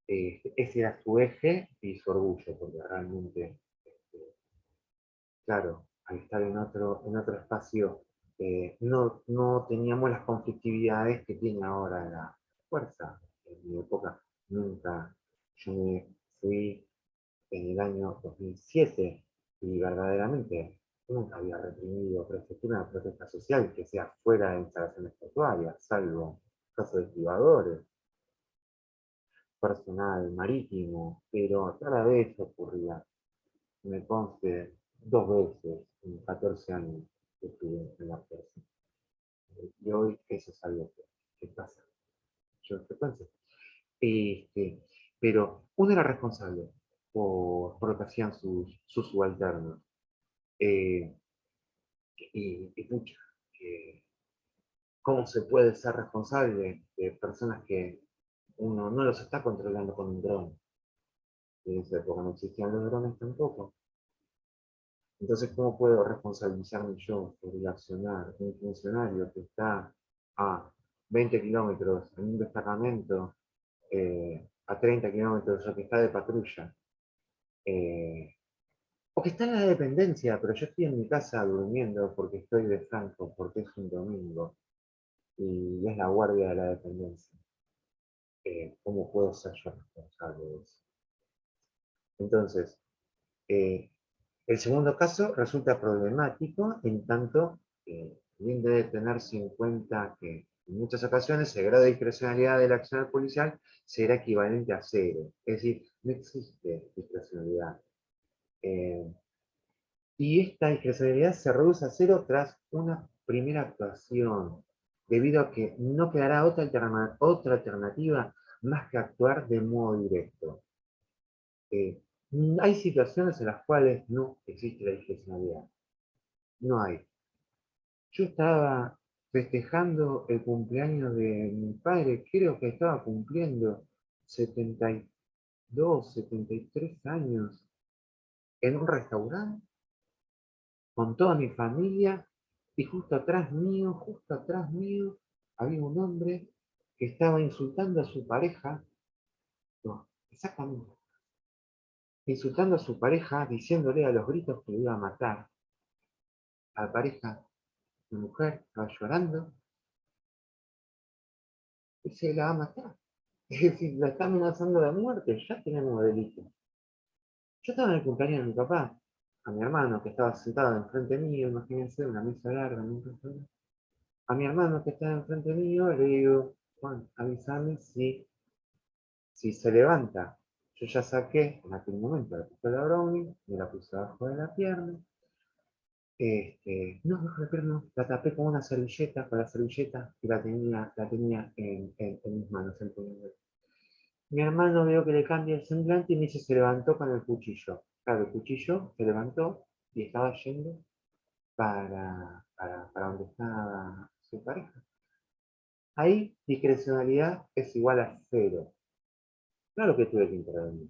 Ese era su eje y su orgullo, porque realmente, claro, al estar en otro espacio, no teníamos las conflictividades que tiene ahora la fuerza. En mi época nunca, yo me fui en el año 2007 y verdaderamente nunca había reprimido prefectura una protesta social que sea fuera de instalaciones portuarias, salvo casos de estibadores, personal marítimo, pero rara vez ocurría. Me conste 2 veces en 14 años que estuve en la fuerza. Y hoy eso es algo que pasa. Yo frecuencia. Este, pero uno era responsable por lo que hacían sus subalternos. Eh, y pucha, ¿cómo se puede ser responsable de personas que uno no los está controlando con un dron? En esa época no existían los drones tampoco. Entonces, ¿cómo puedo responsabilizarme yo por el accionar de un funcionario que está a 20 kilómetros en un destacamento, a 30 kilómetros o que está de patrulla? O que está en la dependencia, pero yo estoy en mi casa durmiendo porque estoy de franco, porque es un domingo y es la guardia de la dependencia. ¿Cómo puedo ser yo responsable de eso? Entonces, eh, el segundo caso resulta problemático en tanto que bien debe tenerse en cuenta que en muchas ocasiones el grado de discrecionalidad de la acción policial será equivalente a cero. Es decir, no existe discrecionalidad. Y esta discrecionalidad se reduce a cero tras una primera actuación, debido a que no quedará otra alternativa más que actuar de modo directo. Eh, Hay situaciones en las cuales no existe la discrecionalidad. No hay. Yo estaba festejando el cumpleaños de mi padre, creo que estaba cumpliendo 72, 73 años, en un restaurante con toda mi familia y justo atrás mío, había un hombre que estaba insultando a su pareja, no, exactamente, insultando a su pareja, diciéndole a los gritos que lo iba a matar. A la pareja, mi mujer, estaba llorando, y se la va a matar. Es decir, la está amenazando de muerte, ya tenemos delito. Yo estaba en el cumpleaños de mi papá, a mi hermano que estaba sentado enfrente mío, imagínense, una mesa larga, en un restaurante. A mi hermano que estaba enfrente mío le digo, Juan, avísame si se levanta. Yo ya saqué en aquel momento la pistola Browning, me la puse abajo de la pierna. No, abajo de la pierna, la tapé con una servilleta, con la servilleta que la tenía en mis manos. Mi hermano veo que le cambia el semblante y me dice se levantó con el cuchillo. Claro, el cuchillo se levantó y estaba yendo para donde estaba su pareja. Ahí discrecionalidad es igual a cero. Claro que tuve que intervenir.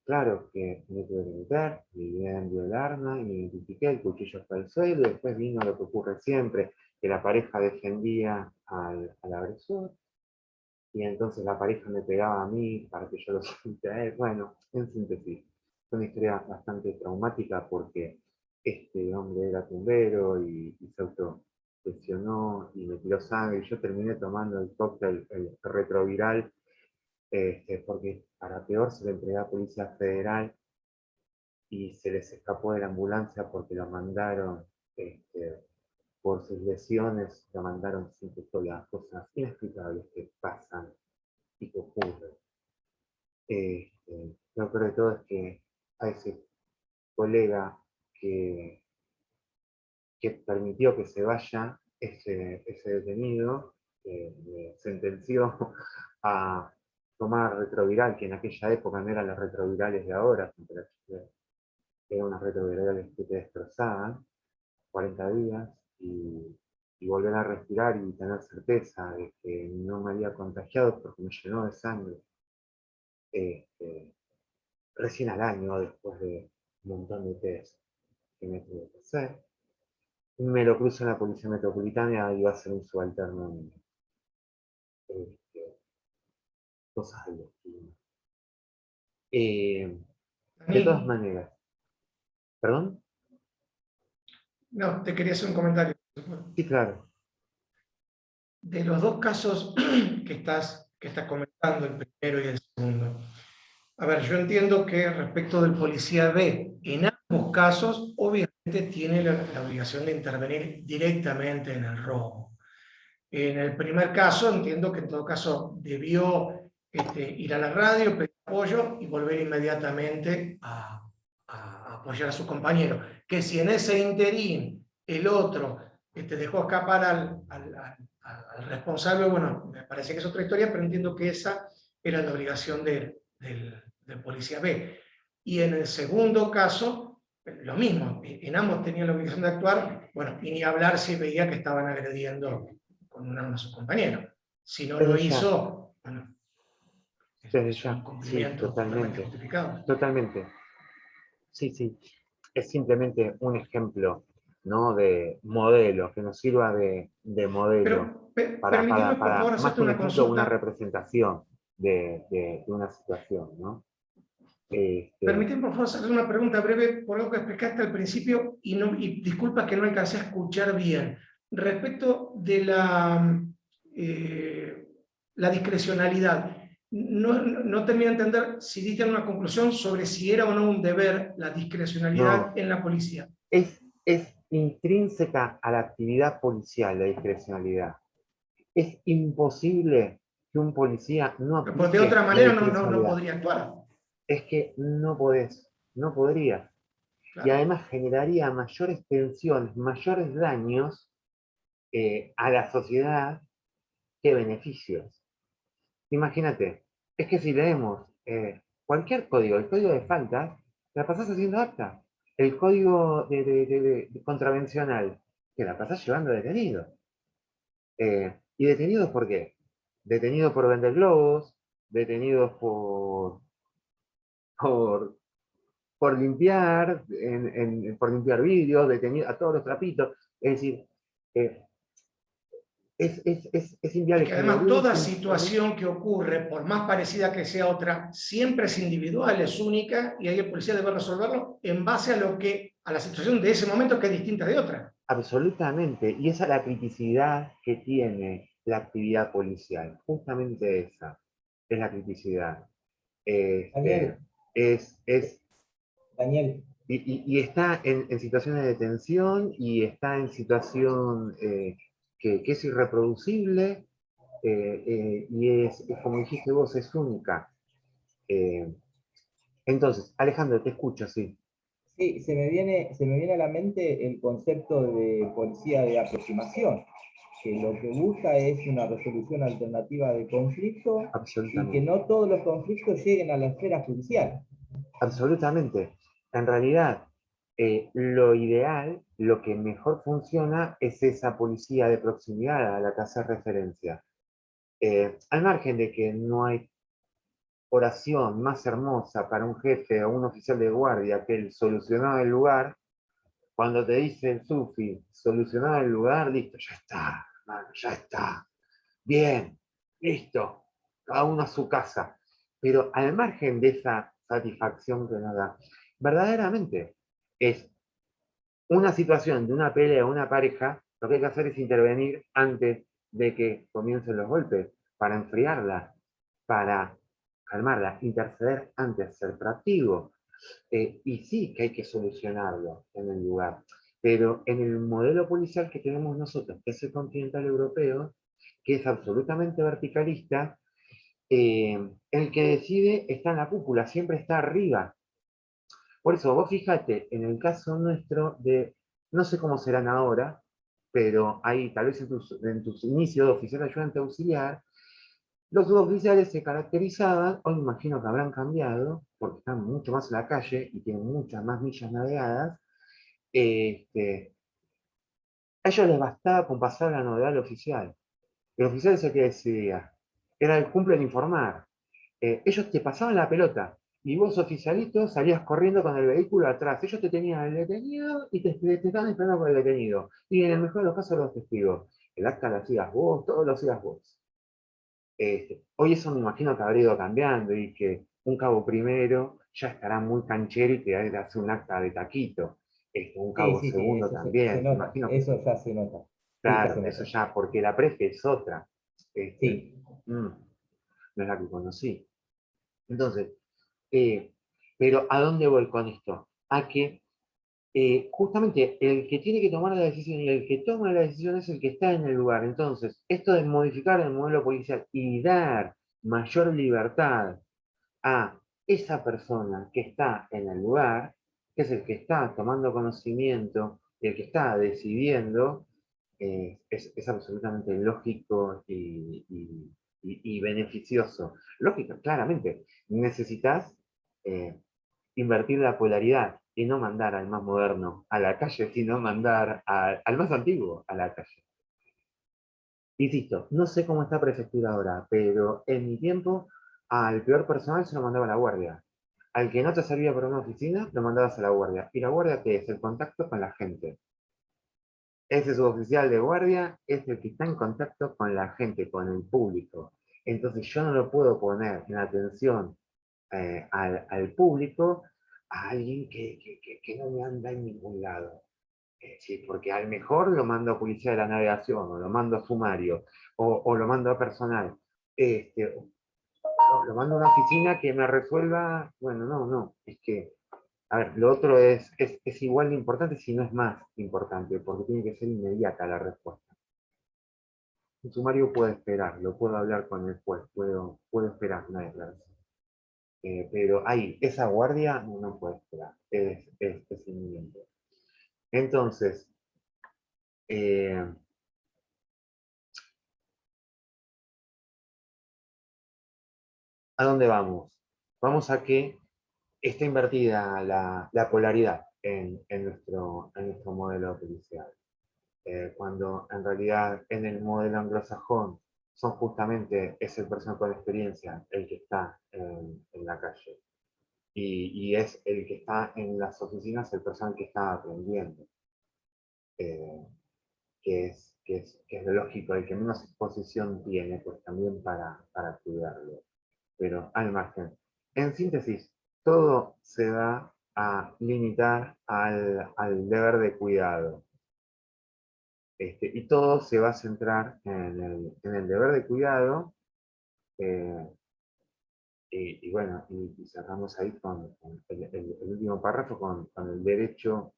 Claro que me tuve que meter, mi bien dio el arma y me identifiqué, el cuchillo fue al suelo, y después vino lo que ocurre siempre, que la pareja defendía al agresor, y entonces la pareja me pegaba a mí para que yo lo suelte a él. Bueno, en síntesis, fue una historia bastante traumática porque este hombre era tumbero y se autolesionó y me tiró sangre, y yo terminé tomando el cóctel, el retroviral, porque para peor se le entregó a Policía Federal y se les escapó de la ambulancia porque lo mandaron este, por sus lesiones, lo mandaron sin pistola, cosas inexplicables que pasan y que ocurren. Lo peor de todo es que a ese colega que permitió que se vaya ese detenido, sentenció a tomar retroviral, que en aquella época no eran los retrovirales de ahora, eran unos retrovirales que te destrozaban, 40 días, y volver a respirar y tener certeza de que no me había contagiado porque me llenó de sangre. Recién al año, después montón de test que me tuve que hacer. Me lo cruzo en la Policía Metropolitana y va a ser un subalterno mío. Cosas del destino. De todas Dani, maneras, ¿perdón? no, te quería hacer un comentario. Sí, claro. De los dos casos que estás comentando, el primero y el segundo. A ver, yo entiendo que respecto del policía B, en ambos casos, obviamente tiene la obligación de intervenir directamente en el robo. En el primer caso, entiendo que en todo caso debió ir a la radio, pedir apoyo y volver inmediatamente a apoyar a su compañero. Que si en ese interín el otro dejó escapar al responsable, bueno, me parece que es otra historia, pero entiendo que esa era la obligación del policía B. Y en el segundo caso, lo mismo, en ambos tenían la obligación de actuar, bueno, y ni hablar si veía que estaban agrediendo con un arma a su compañero. Si no lo Desde ya, hizo, bueno, desde es un ya. Sí, incumplimiento totalmente totalmente. justificado. Totalmente. Sí, sí. Es simplemente un ejemplo, ¿no? De modelo, que nos sirva de modelo. Pero permíteme, por favor, Más hacerte que un una ejemplo, una consulta. representación de una situación, ¿no? Este, Permíteme, por favor, hacerte una pregunta breve por algo que explicaste al principio y disculpa que no alcancé a escuchar bien. Respecto de la discrecionalidad, no terminé de entender si diste una conclusión sobre si era o no un deber la discrecionalidad no, en la policía. es intrínseca a la actividad policial, la discrecionalidad. Es imposible que un policía no Pues de otra aplique la manera no discrecionalidad. podría actuar. Es que no podés, no podrías. Y Claro. además generaría mayores tensiones, mayores daños a la sociedad que beneficios. Imagínate, es que si leemos cualquier código, el código de faltas, te la pasás haciendo acta. El código de contravencional, te la pasás llevando detenido. ¿Y detenidos por qué? Detenidos por vender globos, detenidos por, por limpiar, por limpiar vidrios, detenidos a todos los trapitos. Es decir, eh, es Y inviable, que además generaría una toda tensión. situación que ocurre, por más parecida que sea otra, siempre es individual, es única, y ahí el policía debe resolverlo en base a la situación de ese momento que es distinta de otra. Absolutamente, y esa es la criticidad que tiene la actividad policial, justamente esa es la criticidad. Este, Daniel, es, Daniel, y está en situaciones de tensión y está en situación que es irreproducible y es, como dijiste vos, es única. Eh, entonces, Alejandro, te escucho, sí, sí, se me viene a la mente el concepto de policía de aproximación, que lo que busca es una resolución alternativa de conflicto y que absolutamente. no todos los conflictos lleguen a la esfera judicial. Absolutamente. En realidad, lo ideal, lo que mejor funciona es esa policía de proximidad a la que hace referencia. Al margen de que no hay oración más hermosa para un jefe o un oficial de guardia que el solucionar el lugar, cuando te dice el sufi, solucionar el lugar, listo, ya está, hermano, ya está. Bien, listo, cada uno a su casa. Pero al margen de esa satisfacción que nos da, verdaderamente es una situación de una pelea o una pareja, lo que hay que hacer es intervenir antes de que comiencen los golpes, para enfriarla, para calmarla, interceder antes, ser proactivo. Y sí que hay que solucionarlo en el lugar. Pero en el modelo policial que tenemos nosotros, que es el continental europeo, que es absolutamente verticalista, el que decide está en la cúpula, siempre está arriba. Por eso, vos fíjate, en el caso nuestro no sé cómo serán ahora, pero ahí tal vez en tus inicios de oficial ayudante auxiliar, los suboficiales se caracterizaban, hoy me imagino que habrán cambiado, porque están mucho más en la calle y tienen muchas más millas navegadas. A ellos les bastaba con pasar la novedad al oficial. El oficial es el que decidía. Era el cumple en informar. Ellos te pasaban la pelota. Y vos, oficialito, salías corriendo con el vehículo atrás. Ellos te tenían el detenido y te estaban esperando con el detenido. Y en el mejor de los casos, los testigos. El acta lo hacías vos, todo lo hacías vos. Hoy eso me imagino que habrá ido cambiando y que un cabo primero ya estará muy canchero y te hace un acta de taquito. Un Sí, cabo sí, sí, segundo eso se también. Me nota, imagino que, eso ya se nota. Sí, ya claro, se eso nota. ya, porque la prefe es otra. Sí, No es la que conocí. Entonces, eh, pero ¿a dónde voy con esto? A que justamente el que tiene que tomar la decisión y el que toma la decisión es el que está en el lugar. Entonces, esto de modificar el modelo policial y dar mayor libertad a esa persona que está en el lugar, que es el que está tomando conocimiento, el que está decidiendo, es absolutamente lógico y beneficioso. Lógico, claramente, necesitas invertir la polaridad y no mandar al más moderno a la calle, sino mandar al más antiguo a la calle. Insisto, no sé cómo está prefectura ahora, pero en mi tiempo al peor personal se lo mandaba a la guardia. Al que no te servía para una oficina, lo mandabas a la guardia. ¿Y la guardia qué es? El contacto con la gente. Ese suboficial de guardia es el que está en contacto con la gente, con el público. Entonces yo no lo puedo poner en atención al público a alguien que no me anda en ningún lado. Sí, porque al mejor lo mando a policía de la navegación, o lo mando a sumario, o lo mando a personal. O lo mando a una oficina que me resuelva. Bueno, no, es que, a ver, lo otro es igual de importante, si no es más importante, porque tiene que ser inmediata la respuesta. Un sumario puede esperar, lo puedo hablar con el juez, puedo esperar una declaración. Pero ahí, esa guardia no puede esperar, es inminente. Entonces, eh, ¿a dónde vamos? Vamos a que está invertida la polaridad en nuestro modelo policial. Cuando en realidad en el modelo anglosajón son justamente es el personal con experiencia el que está en la calle. Y es el que está en las oficinas el personal que está aprendiendo. Eh, que es lo lógico, el que menos exposición tiene, pues también para cuidarlo. Pero al margen. En síntesis, todo se va a limitar al deber de cuidado. Y todo se va a centrar en el deber de cuidado. eh, y bueno, y cerramos ahí con el último párrafo, con el derecho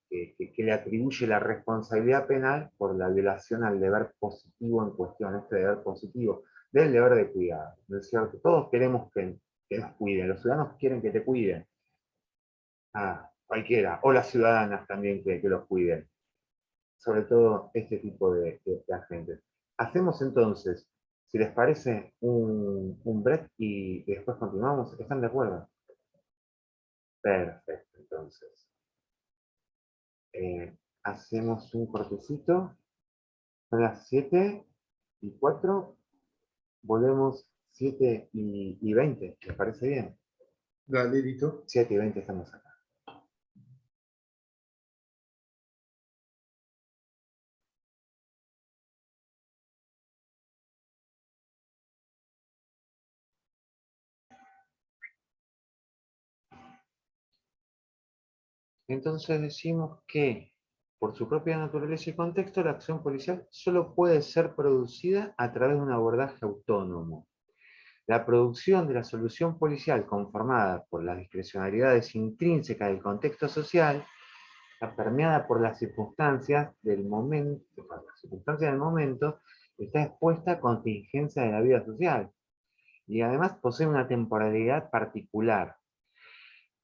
que le atribuye la responsabilidad penal por la violación al deber positivo en cuestión, este deber positivo, del deber de cuidado. ¿No es cierto? Todos queremos que nos cuiden, los ciudadanos quieren que te cuiden, cualquiera, o las ciudadanas también que los cuiden, sobre todo este tipo de agentes. Hacemos entonces, si les parece, un break y después continuamos. ¿Están de acuerdo? Perfecto, entonces. Hacemos un cortecito. Son las 7:04. Volvemos 7:20. ¿Les parece bien? Dale, listo. 7:20 estamos acá. Entonces decimos que, por su propia naturaleza y contexto, la acción policial solo puede ser producida a través de un abordaje autónomo. La producción de la solución policial conformada por las discrecionalidades intrínsecas del contexto social está permeada por las circunstancias del momento, está expuesta a contingencias de la vida social y además posee una temporalidad particular.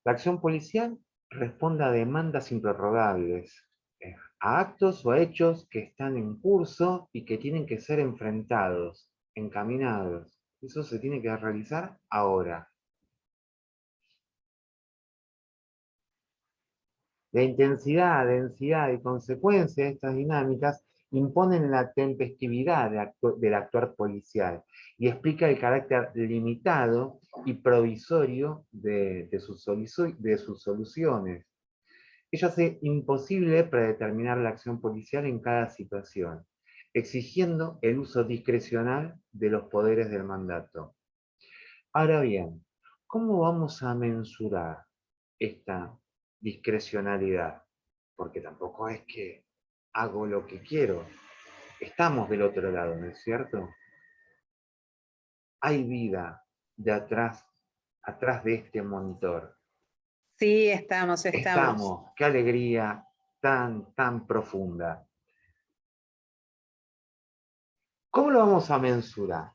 La acción policial responde a demandas improrrogables, a actos o a hechos que están en curso y que tienen que ser enfrentados, encaminados. Eso se tiene que realizar ahora. La intensidad, densidad y consecuencia de estas dinámicas imponen la tempestividad del actuar policial y explica el carácter limitado y provisorio de sus soluciones. Ello hace imposible predeterminar la acción policial en cada situación, exigiendo el uso discrecional de los poderes del mandato. Ahora bien, ¿cómo vamos a mensurar esta discrecionalidad? Porque tampoco es que hago lo que quiero. Estamos del otro lado, ¿no es cierto? Hay vida de atrás de este monitor. Sí, estamos. Qué alegría tan profunda. ¿Cómo lo vamos a mensurar?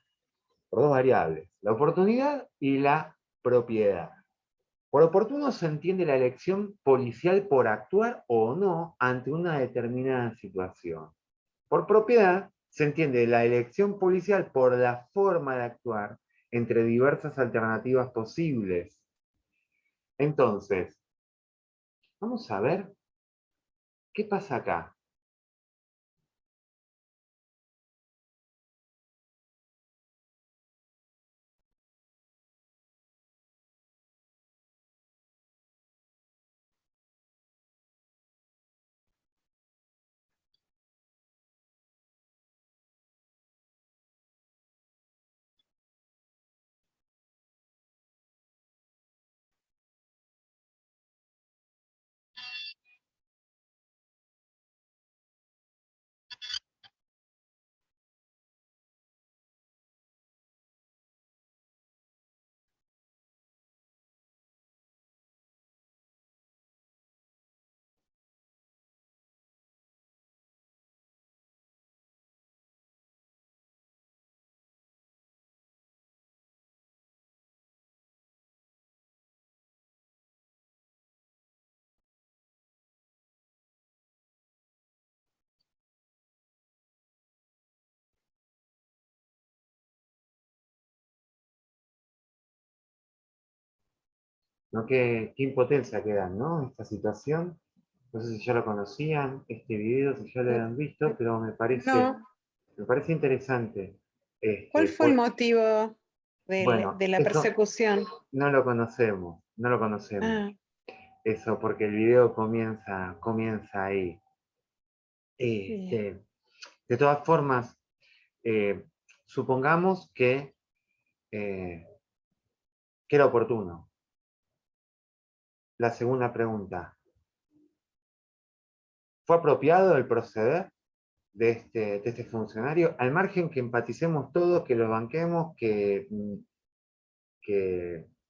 Por dos variables, la oportunidad y la propiedad. Por oportuno se entiende la elección policial por actuar o no ante una determinada situación. Por propiedad se entiende la elección policial por la forma de actuar entre diversas alternativas posibles. Entonces, vamos a ver qué pasa acá. ¿No? Qué impotencia queda, ¿no? Esta situación. No sé si ya lo conocían, este video, si ya lo habían visto, pero me parece interesante. ¿Cuál fue el motivo Bueno, de la persecución? No lo conocemos. Ah. Eso, porque el video comienza ahí. De todas formas, supongamos que era oportuno. La segunda pregunta. ¿Fue apropiado el proceder de este funcionario? Al margen que empaticemos todos, que lo banquemos, que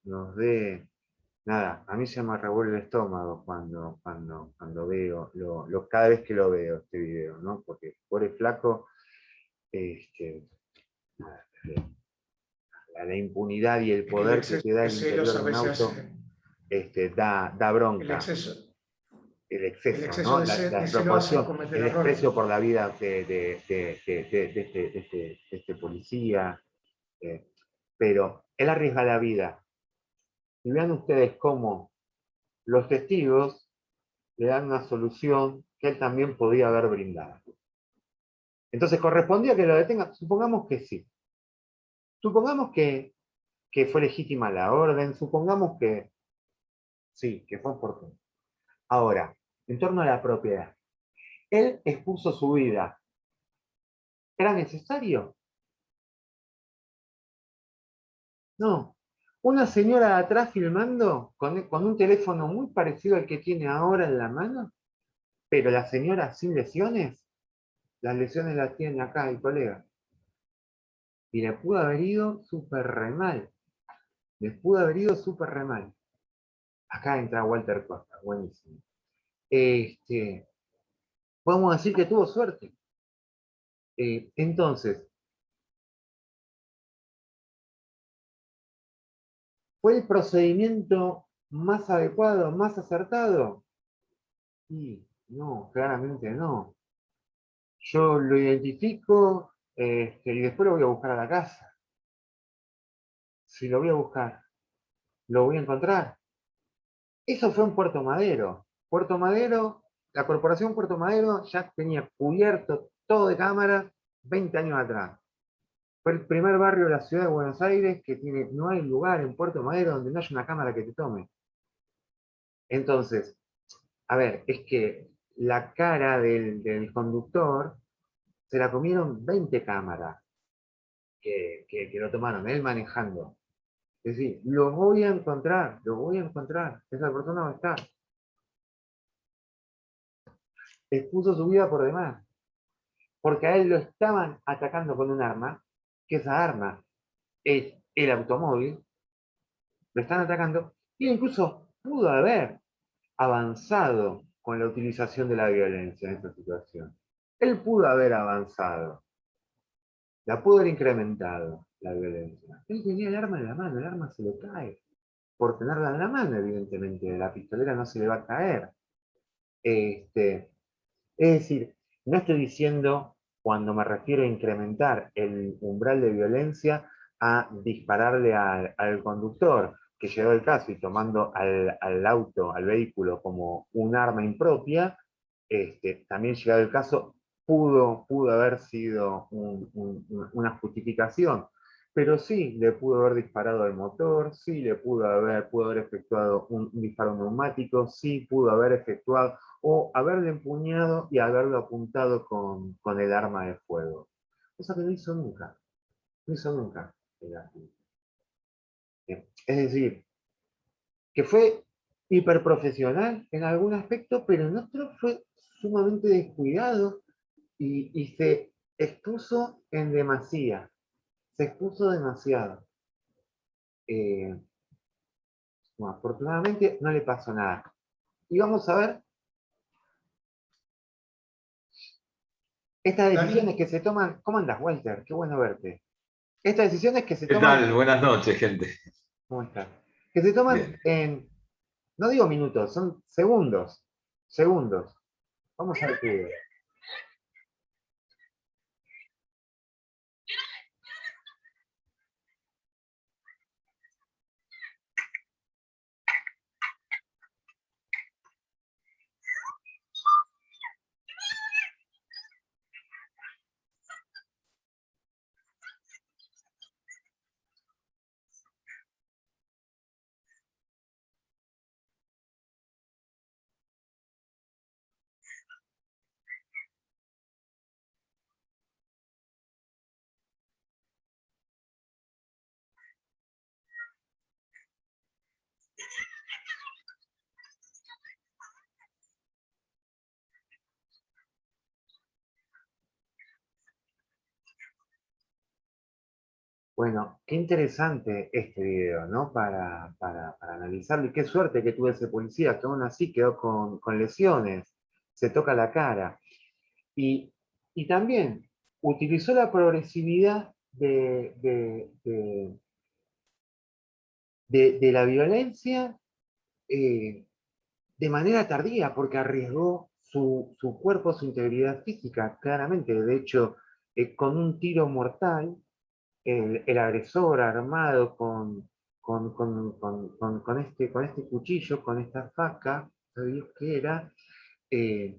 nos dé... Nada, a mí se me revuelve el estómago cuando veo, cada vez que lo veo este video, ¿no? Porque por el flaco, nada, la impunidad y el poder que te da el interior de un auto da bronca. El exceso, ¿no? La desproporción, el desprecio por la vida de este policía. Pero él arriesga la vida. Y vean ustedes cómo los testigos le dan una solución que él también podía haber brindado. Entonces, ¿correspondía que lo detengan? Supongamos que sí. Supongamos que fue legítima la orden, supongamos que sí, que fue oportuno. Ahora, en torno a la propiedad. Él expuso su vida. ¿Era necesario? No. Una señora de atrás filmando con un teléfono muy parecido al que tiene ahora en la mano, pero la señora sin lesiones, las lesiones las tiene acá el colega. Y le pudo haber ido súper re mal. Acá entra Walter Costa, buenísimo. Podemos decir que tuvo suerte. Entonces, ¿fue el procedimiento más adecuado, más acertado? Y no, claramente no. Yo lo identifico y después lo voy a buscar a la casa. Si lo voy a buscar, lo voy a encontrar. Eso fue en Puerto Madero. La corporación Puerto Madero ya tenía cubierto todo de cámaras, 20 años atrás. Fue el primer barrio de la ciudad de Buenos Aires que tiene, no hay lugar en Puerto Madero donde no haya una cámara que te tome. Entonces, a ver, es que la cara del conductor se la comieron 20 cámaras que lo tomaron, él manejando. Es decir, lo voy a encontrar, esa persona va a estar. Expuso su vida por demás, porque a él lo estaban atacando con un arma, que esa arma es el automóvil, lo están atacando, y incluso pudo haber avanzado con la utilización de la violencia en esta situación. Él pudo haber avanzado, la pudo haber incrementado la violencia. Él tenía el arma en la mano, el arma se le cae. Por tenerla en la mano, evidentemente, la pistolera no se le va a caer. Es decir, no estoy diciendo, cuando me refiero a incrementar el umbral de violencia, a dispararle al conductor, que llegó el caso y tomando al auto, al vehículo, como un arma impropia, también llegado el caso, pudo haber sido una justificación. Pero sí le pudo haber disparado al motor, sí le pudo haber efectuado un disparo neumático, sí pudo haber efectuado o haberlo empuñado y haberlo apuntado con el arma de fuego. Cosa que no hizo nunca. No hizo nunca. Es decir, que fue hiperprofesional en algún aspecto, pero en otro fue sumamente descuidado y se expuso en demasía. Se expuso demasiado. Eh, bueno, afortunadamente no le pasó nada. Y vamos a ver estas decisiones Dani, que se toman. ¿Cómo andas, Walter? Qué bueno verte. Estas decisiones que se ¿Qué toman. tal? Buenas noches, gente. ¿Cómo estás? Que se toman Bien. en, no digo minutos, son segundos. Segundos. Vamos a ver qué video. Bueno, qué interesante este video, ¿no? Para analizarlo. Y qué suerte que tuve ese policía, que aún así quedó con lesiones, se toca la cara. Y, y también utilizó la progresividad de la violencia de manera tardía, porque arriesgó su cuerpo, su integridad física, claramente. De hecho, con un tiro mortal, el agresor armado con este cuchillo, con esta faca, ¿sabe Dios qué era? eh,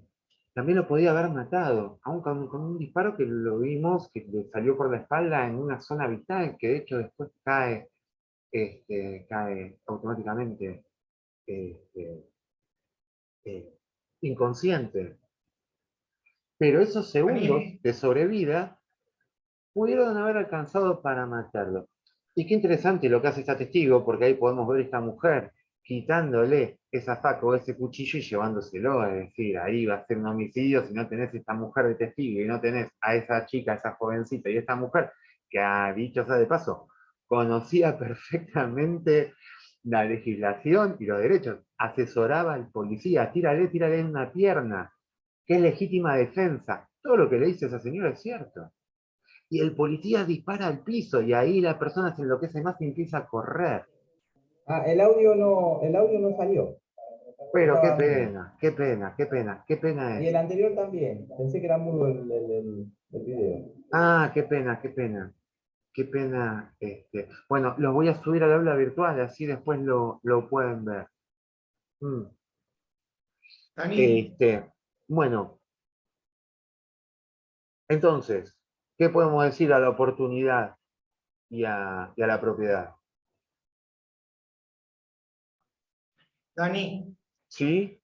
También lo podía haber matado, aún con un disparo que lo vimos, que le salió por la espalda en una zona vital, que de hecho después cae automáticamente este, eh, inconsciente. Pero esos segundos Dani, de sobrevida pudieron haber alcanzado para matarlo. Y qué interesante lo que hace esta testigo, porque ahí podemos ver a esta mujer quitándole esa faca o ese cuchillo y llevándoselo, es decir, ahí va a ser un homicidio si no tenés esta mujer de testigo y no tenés a esa chica, a esa jovencita y esta mujer que, ha dicho sea de paso, conocía perfectamente la legislación y los derechos, asesoraba al policía, tírale en una pierna, que es legítima defensa. Todo lo que le dice esa señora es cierto. Y el policía dispara al piso y ahí la persona se enloquece más y empieza a correr. Ah, el audio no salió. Pero qué Estaban, pena, qué pena, qué pena, qué pena y es. el anterior también. Pensé que era mudo el video. Ah, qué pena, qué pena, qué pena. Bueno, los voy a subir al aula virtual, así después lo pueden ver. Mm. Dani, Este, bueno, Entonces, ¿qué podemos decir a la oportunidad y a la propiedad? Dani, ¿Sí?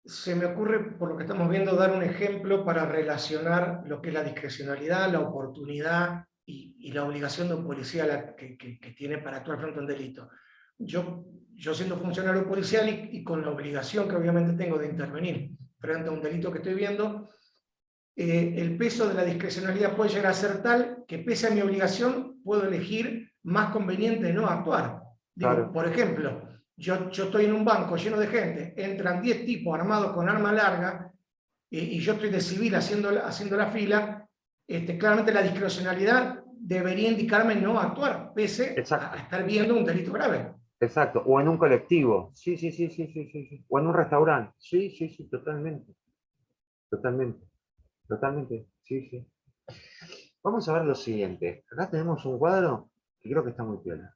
se me ocurre, por lo que estamos viendo, dar un ejemplo para relacionar lo que es la discrecionalidad, la oportunidad y la obligación de un policía que tiene para actuar frente a un delito. Yo siendo funcionario policial y con la obligación que obviamente tengo de intervenir frente a un delito que estoy viendo, el peso de la discrecionalidad puede llegar a ser tal que pese a mi obligación puedo elegir más conveniente no actuar. Digo, Claro. por ejemplo, yo estoy en un banco lleno de gente, entran 10 tipos armados con arma larga y yo estoy de civil haciendo la fila, claramente la discrecionalidad debería indicarme no actuar, pese a estar viendo un delito grave. Exacto, o en un colectivo, sí, sí, sí, sí, sí, sí, sí. O en un restaurante, sí, sí, sí, totalmente, totalmente, totalmente, sí, sí. Vamos a ver lo siguiente, acá tenemos un cuadro que creo que está muy piola.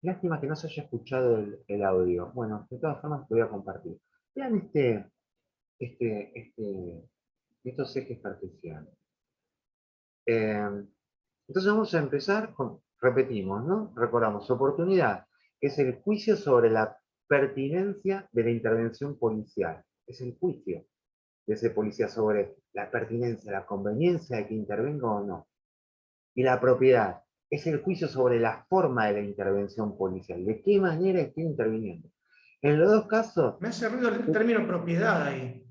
Lástima que no se haya escuchado el audio. Bueno, de todas formas lo voy a compartir. Vean estos ejes cartesianos. Entonces vamos a empezar con, repetimos, ¿no? Recordamos, oportunidad, que es el juicio sobre la pertinencia de la intervención policial. Es el juicio de ese policía sobre la pertinencia, la conveniencia de que intervenga o no. Y la propiedad es el juicio sobre la forma de la intervención policial, de qué manera estoy interviniendo. En los dos casos... Me hace ruido el término propiedad ahí.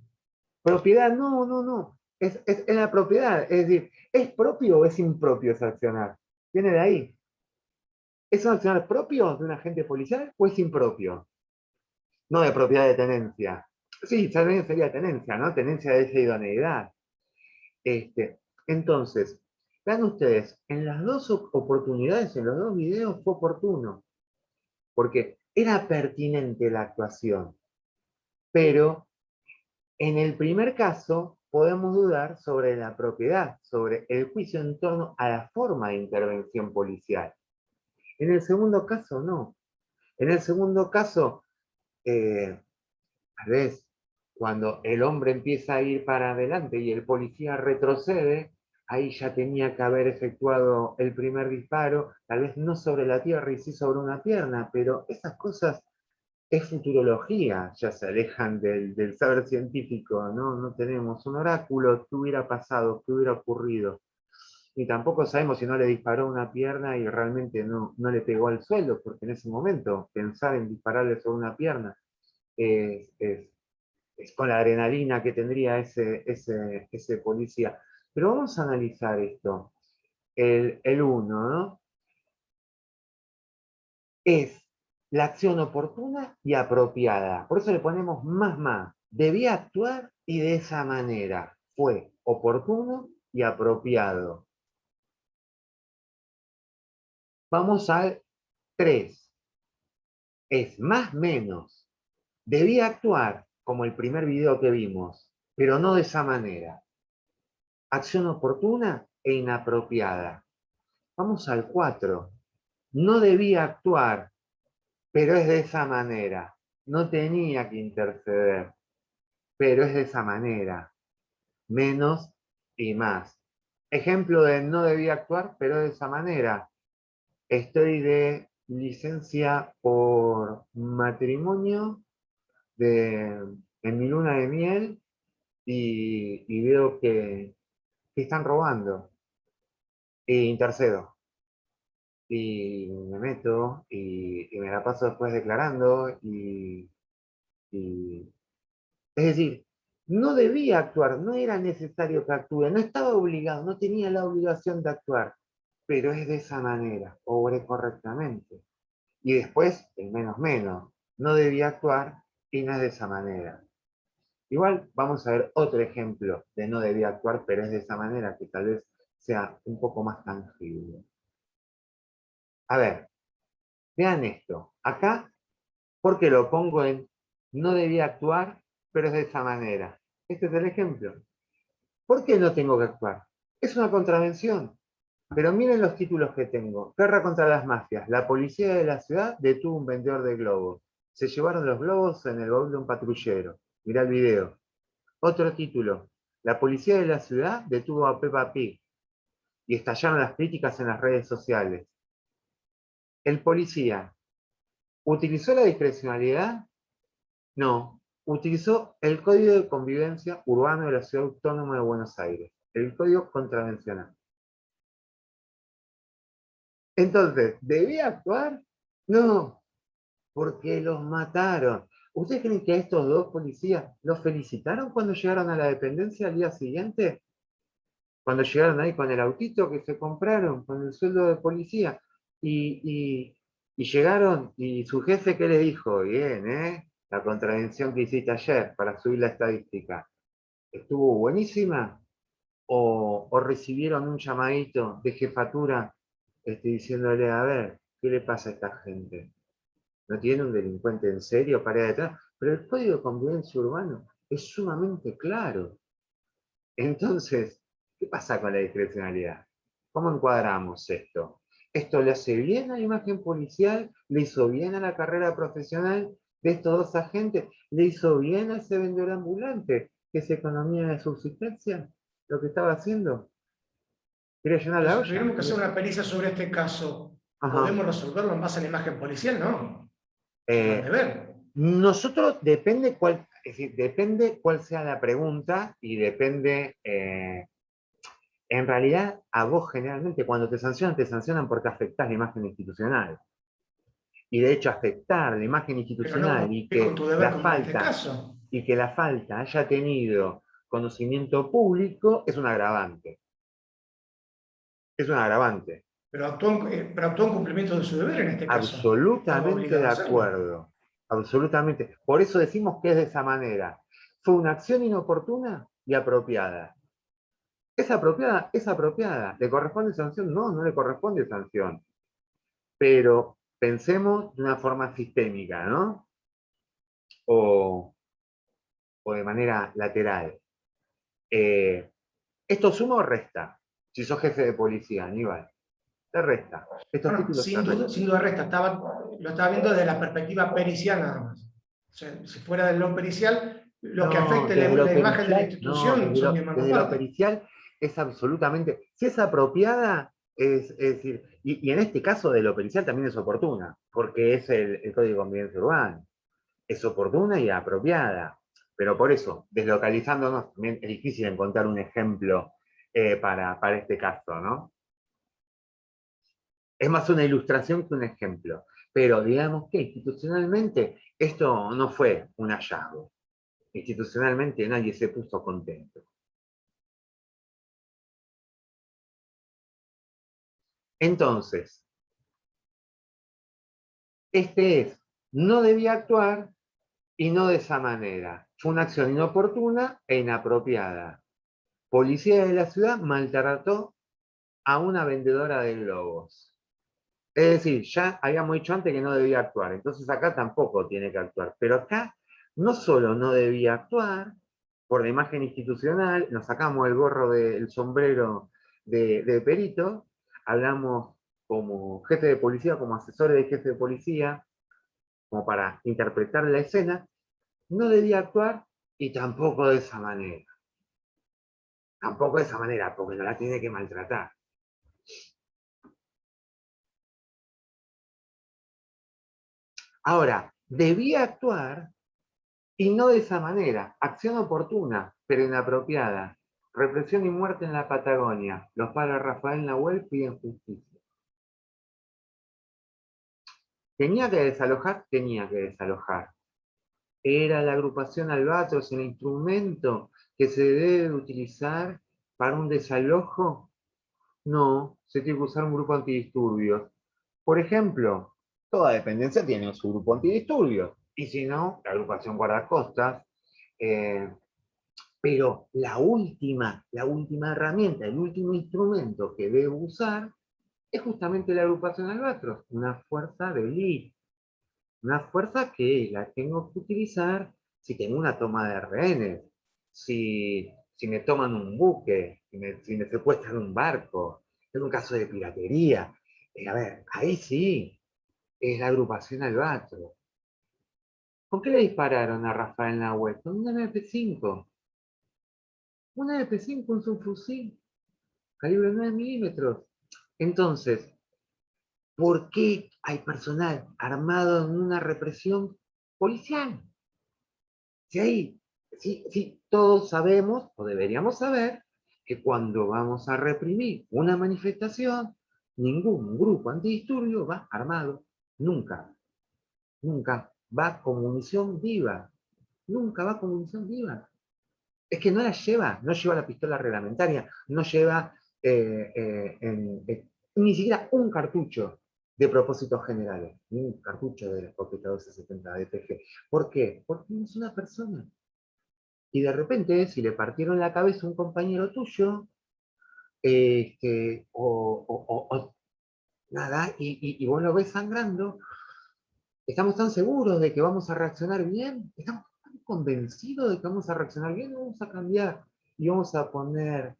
Propiedad, no, no, no. Es la propiedad, es decir, ¿es propio o es impropio ese accionar? Viene de ahí. ¿Es un accionar propio de un agente policial o es impropio? No de propiedad de tenencia. Sí, también sería tenencia, ¿no? Tenencia de esa idoneidad. Entonces, vean ustedes, en las dos oportunidades, en los dos videos, fue oportuno, porque era pertinente la actuación, pero en el primer caso podemos dudar sobre la propiedad, sobre el juicio en torno a la forma de intervención policial. En el segundo caso, no. En el segundo caso, tal vez cuando el hombre empieza a ir para adelante y el policía retrocede, ahí ya tenía que haber efectuado el primer disparo, tal vez no sobre la tierra y sí sobre una pierna, pero esas cosas es futurología, ya se alejan del saber científico, ¿no? No tenemos un oráculo, qué hubiera pasado, qué hubiera ocurrido. Y tampoco sabemos si no le disparó una pierna y realmente no le pegó al suelo, porque en ese momento pensar en dispararle sobre una pierna es, es es con la adrenalina que tendría ese policía. Pero vamos a analizar esto. El 1, ¿no? Es la acción oportuna y apropiada. Por eso le ponemos más. Debía actuar y de esa manera. Fue oportuno y apropiado. Vamos al 3. Es más menos. Debía actuar como el primer video que vimos, pero no de esa manera. Acción oportuna e inapropiada. Vamos al 4. No debía actuar, pero es de esa manera. No tenía que interceder, pero es de esa manera. Menos y más. Ejemplo de no debía actuar, pero de esa manera. Estoy de licencia por matrimonio en mi luna de miel y veo que están robando. E intercedo. Y me meto y me la paso después declarando es decir, no debía actuar, no era necesario que actúe, no estaba obligado, no tenía la obligación de actuar, pero es de esa manera, obré correctamente. Y después, el menos, no debía actuar y no es de esa manera. Igual vamos a ver otro ejemplo de no debía actuar, pero es de esa manera, que tal vez sea un poco más tangible. A ver, vean esto. Acá, porque lo pongo en no debía actuar, pero es de esa manera. Este es el ejemplo. ¿Por qué no tengo que actuar? Es una contravención. Pero miren los títulos que tengo. Guerra contra las mafias. La policía de la ciudad detuvo un vendedor de globos. Se llevaron los globos en el baúl de un patrullero. Mirá el video. Otro título. La policía de la ciudad detuvo a Peppa Pig y estallaron las críticas en las redes sociales. El policía ¿utilizó la discrecionalidad? No, utilizó el Código de Convivencia Urbano de la Ciudad Autónoma de Buenos Aires, el Código Contravencional. Entonces, ¿debía actuar? No, porque los mataron. ¿Ustedes creen que a estos dos policías los felicitaron cuando llegaron a la dependencia al día siguiente? Cuando llegaron ahí con el autito que se compraron, con el sueldo de policía, y llegaron, y su jefe, ¿qué le dijo? Bien, ¿eh? La contravención que hiciste ayer para subir la estadística, ¿estuvo buenísima? ¿O recibieron un llamadito de jefatura diciéndole, a ver, ¿qué le pasa a esta gente? ¿No tiene un delincuente en serio para ir detrás? Pero el Código de Convivencia Urbano es sumamente claro. Entonces, ¿qué pasa con la discrecionalidad? ¿Cómo encuadramos esto? ¿Esto le hace bien a la imagen policial? ¿Le hizo bien a la carrera profesional de estos dos agentes? ¿Le hizo bien a ese vendedor ambulante, que es economía de subsistencia, lo que estaba haciendo? ¿Quería llenar la Si olla? tuviéramos que hacer una pericia sobre este caso, Ajá. ¿podemos resolverlo en base a la imagen policial? No. No es Eh, deber. Nosotros depende cuál, es decir, depende cuál sea la pregunta y depende, en realidad, a vos generalmente cuando te sancionan porque afectás la imagen institucional. Y de hecho afectar la imagen Pero no institucional cumplís con tu deber como en este caso. y que la falta haya tenido conocimiento público es un agravante. Es un agravante. Pero actuó en cumplimiento de su deber en este caso. Estaba Absolutamente de obligado a hacerlo. acuerdo. Absolutamente. Por eso decimos que es de esa manera. Fue una acción inoportuna y apropiada. ¿Es apropiada? Es apropiada. ¿Le corresponde sanción? No, no le corresponde sanción. Pero pensemos de una forma sistémica, ¿no? O, o de manera lateral. ¿Esto suma o resta? Si sos jefe de policía, Aníbal, te resta. Estos Bueno, títulos te restan. sin duda resta. Lo estaba viendo desde la perspectiva pericial nada más. O sea, si fuera de lo pericial, lo que No, afecte desde lo la imagen de la pericial, no, institución son mi hermano desde lo parte. pericial es absolutamente, si es apropiada, es decir, y en este caso de lo pericial también es oportuna, porque es el Código de Convivencia Urbana. Es oportuna y apropiada. Pero por eso, deslocalizándonos, también es difícil encontrar un ejemplo para este caso, ¿no? Es más una ilustración que un ejemplo. Pero digamos que institucionalmente esto no fue un hallazgo. Institucionalmente nadie se puso contento. Entonces, no debía actuar y no de esa manera. Fue una acción inoportuna e inapropiada. Policía de la ciudad maltrató a una vendedora de globos. Es decir, ya habíamos dicho antes que no debía actuar, entonces acá tampoco tiene que actuar. Pero acá no solo no debía actuar por la imagen institucional, nos sacamos el gorro del sombrero de perito, hablamos como jefe de policía, como asesores de jefe de policía, como para interpretar la escena, no debía actuar y tampoco de esa manera. Tampoco de esa manera, porque no la tiene que maltratar. Ahora, debía actuar y no de esa manera. Acción oportuna, pero inapropiada. Represión y muerte en la Patagonia. Los padres Rafael Nahuel piden justicia. ¿Tenía que desalojar? Tenía que desalojar. ¿Era la agrupación Albatros el instrumento que se debe utilizar para un desalojo? No, se tiene que usar un grupo antidisturbios. Por ejemplo, toda dependencia tiene su grupo antidisturbios. Y si no, la agrupación guardacostas. Pero la última herramienta, el último instrumento que debo usar es justamente la agrupación Albatros, una fuerza de élite. Una fuerza que la tengo que utilizar si tengo una toma de rehenes, si me toman un buque, si me secuestran un barco, en un caso de piratería. A ver, ahí sí, es la agrupación Albatros. ¿Con qué le dispararon a Rafael Nahuel? Con un MP5. Un MP5, un subfusil, calibre 9 milímetros. Entonces, ¿por qué hay personal armado en una represión policial? Si todos sabemos, o deberíamos saber, que cuando vamos a reprimir una manifestación, ningún grupo antidisturbio va armado. Nunca, nunca va con munición viva. Nunca va con munición viva. Es que no la lleva, no lleva la pistola reglamentaria, no lleva ni siquiera un cartucho de propósitos generales, ni un cartucho de la escopeta 1270 DTG. ¿Por qué? Porque no es una persona. Y de repente, si le partieron la cabeza a un compañero tuyo, o nada, y vos lo ves sangrando, estamos tan seguros de que vamos a reaccionar bien, estamos tan convencidos de que vamos a reaccionar bien, vamos a cambiar y vamos a poner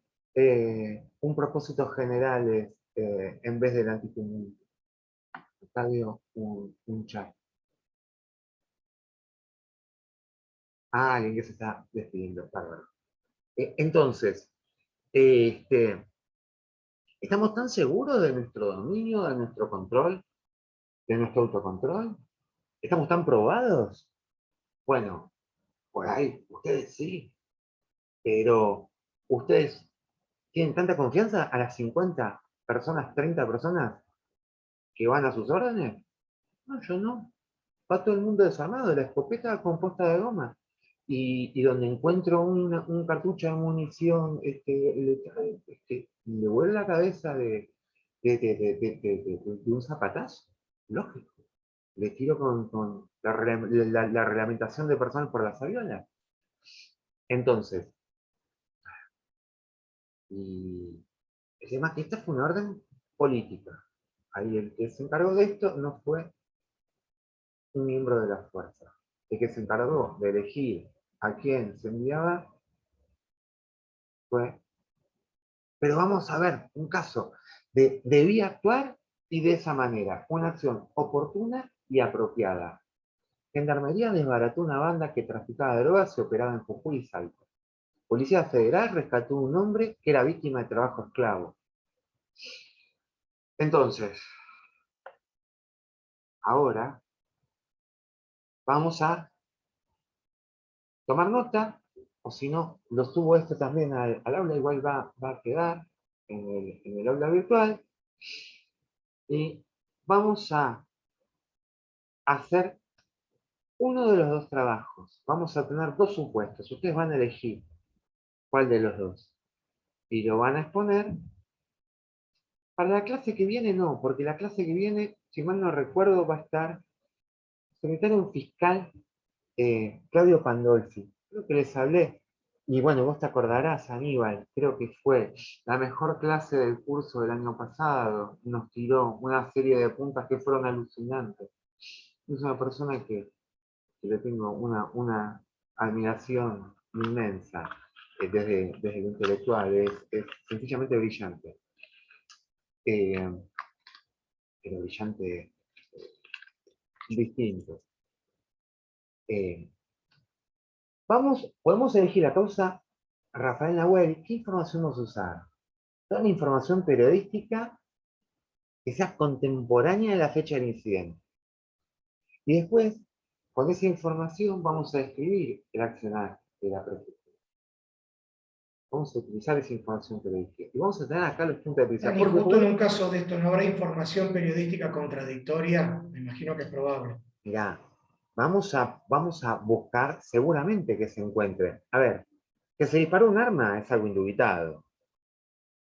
un propósito general en vez del anticomunismo. Acá veo un chat. Ah, alguien que se está despidiendo, bárbaro. Entonces, ¿estamos tan seguros de nuestro dominio, de nuestro control, de nuestro autocontrol? ¿Estamos tan probados? Bueno, por ahí, ustedes sí, pero ustedes tienen tanta confianza a las 50 personas, 30 personas que van a sus órdenes. No, yo no. Va todo el mundo desarmado, la escopeta compuesta de goma. Y donde encuentro un cartucho de munición le vuelve la cabeza de un zapatazo. Lógico. Le tiro con la reglamentación de personal por la sabiola. Entonces, y el tema es que esta fue una orden política. Ahí el que se encargó de esto no fue un miembro de la fuerza. El que se encargó de elegir a quién se enviaba fue... Pero vamos a ver un caso de debía actuar y de esa manera, una acción oportuna y apropiada. Gendarmería desbarató una banda que traficaba drogas y operaba en Jujuy y Salta. Policía Federal rescató un hombre que era víctima de trabajo esclavo. Entonces, ahora vamos a tomar nota, o si no, lo subo esto también al aula, igual va a quedar en el aula virtual, y vamos a hacer uno de los dos trabajos. Vamos a tener dos supuestos. Ustedes van a elegir cuál de los dos. Y lo van a exponer. Para la clase que viene no, porque la clase que viene, si mal no recuerdo, va a estar el secretario fiscal Claudio Pandolfi. Creo que les hablé. Y bueno, vos te acordarás, Aníbal, creo que fue la mejor clase del curso del año pasado. Nos tiró una serie de puntas que fueron alucinantes. Es una persona que le tengo una admiración inmensa desde lo intelectual. Es sencillamente brillante. Pero brillante distinto. Podemos elegir la causa Rafael Nahuel. ¿Qué información vamos a usar? Toda la información periodística que sea contemporánea de la fecha del incidente. Y después, con esa información, vamos a describir el accionar de la prefectura. Vamos a utilizar esa información periodística. Y vamos a tener acá los puntos de vista. Dani, justo en un caso de esto, ¿no habrá información periodística contradictoria? Me imagino que es probable. Mirá, vamos a buscar seguramente que se encuentre. A ver, que se disparó un arma es algo indubitado.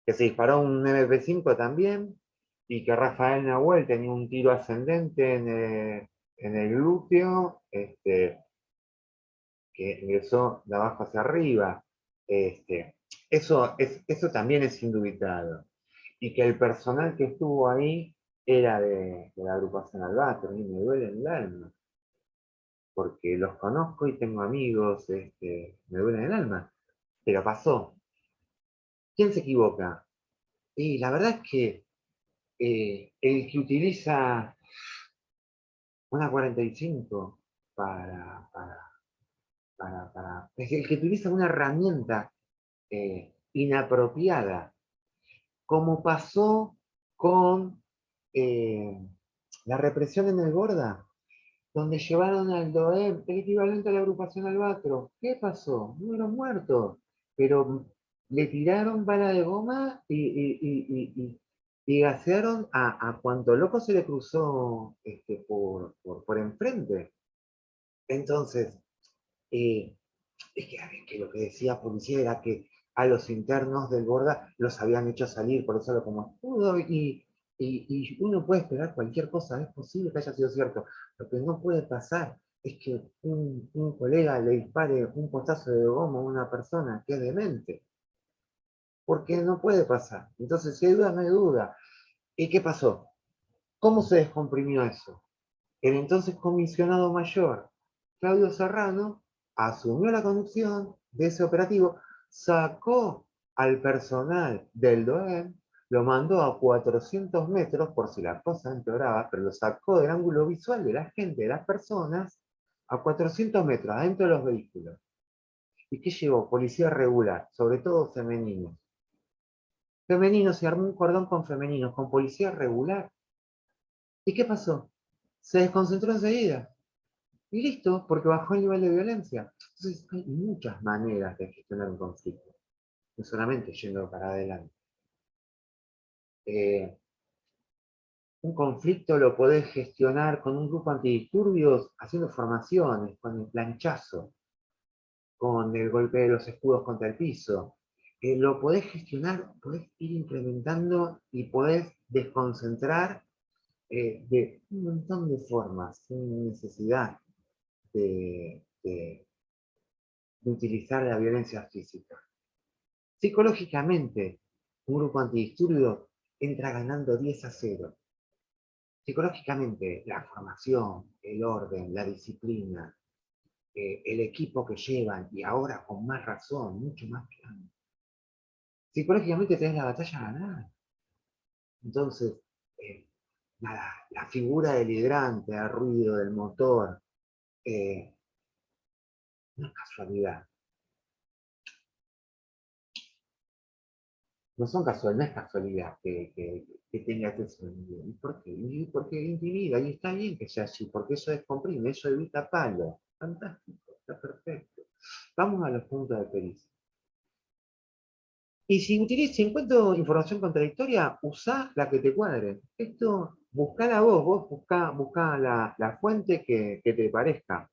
Que se disparó un MP5 también, y que Rafael Nahuel tenía un tiro ascendente en el glúteo, que ingresó de abajo hacia arriba. Eso también es indubitado. Y que el personal que estuvo ahí era de la agrupación Albatros, y me duele en el alma, porque los conozco y tengo amigos, me duele en el alma, pero pasó. ¿Quién se equivoca? Y la verdad es que el que utiliza una 45 es el que utiliza una herramienta inapropiada, como pasó con la represión en el Borda, donde llevaron al DOEM, el equivalente a la agrupación Albatros. ¿Qué pasó? No fueron muertos, pero le tiraron bala de goma y gasearon a cuanto loco se le cruzó por enfrente. Entonces, es que lo que decía policía era que a los internos del Borda los habían hecho salir, por eso lo como escudo, y uno puede esperar cualquier cosa, es posible que haya sido cierto. Lo que no puede pasar es que un colega le dispare un postazo de goma a una persona que es demente, porque no puede pasar. Entonces, si hay duda, no hay duda. ¿Y qué pasó? ¿Cómo se descomprimió eso? El entonces comisionado mayor, Claudio Serrano, asumió la conducción de ese operativo, sacó al personal del DOEM, lo mandó a 400 metros, por si la cosa empeoraba, pero lo sacó del ángulo visual de la gente, de las personas, a 400 metros, adentro de los vehículos. ¿Y qué llevó? Policía regular, sobre todo femeninos. Femeninos, se armó un cordón con femeninos, con policía regular. ¿Y qué pasó? Se desconcentró enseguida. Y listo, porque bajó el nivel de violencia. Entonces hay muchas maneras de gestionar un conflicto, no solamente yendo para adelante. Un conflicto lo podés gestionar con un grupo antidisturbios haciendo formaciones, con el planchazo, con el golpe de los escudos contra el piso. Lo podés gestionar, podés ir implementando y podés desconcentrar de un montón de formas, sin necesidad de utilizar la violencia física. Psicológicamente, un grupo antidisturbios entra ganando 10-0. Psicológicamente, la formación, el orden, la disciplina, el equipo que llevan, y ahora con más razón, mucho más que antes. Psicológicamente tenés la batalla ganada. Entonces, nada, la figura del hidrante, el ruido del motor, no es casualidad. No son casual, no es casualidad que tenga ese sonido. ¿Y por qué? Y porque intimida, y está bien que sea así, porque eso descomprime, eso evita palo. Fantástico, está perfecto. Vamos a los puntos de pericia. Y si encuentro información contradictoria, usá la que te cuadre. Esto, buscala vos buscá la fuente que te parezca.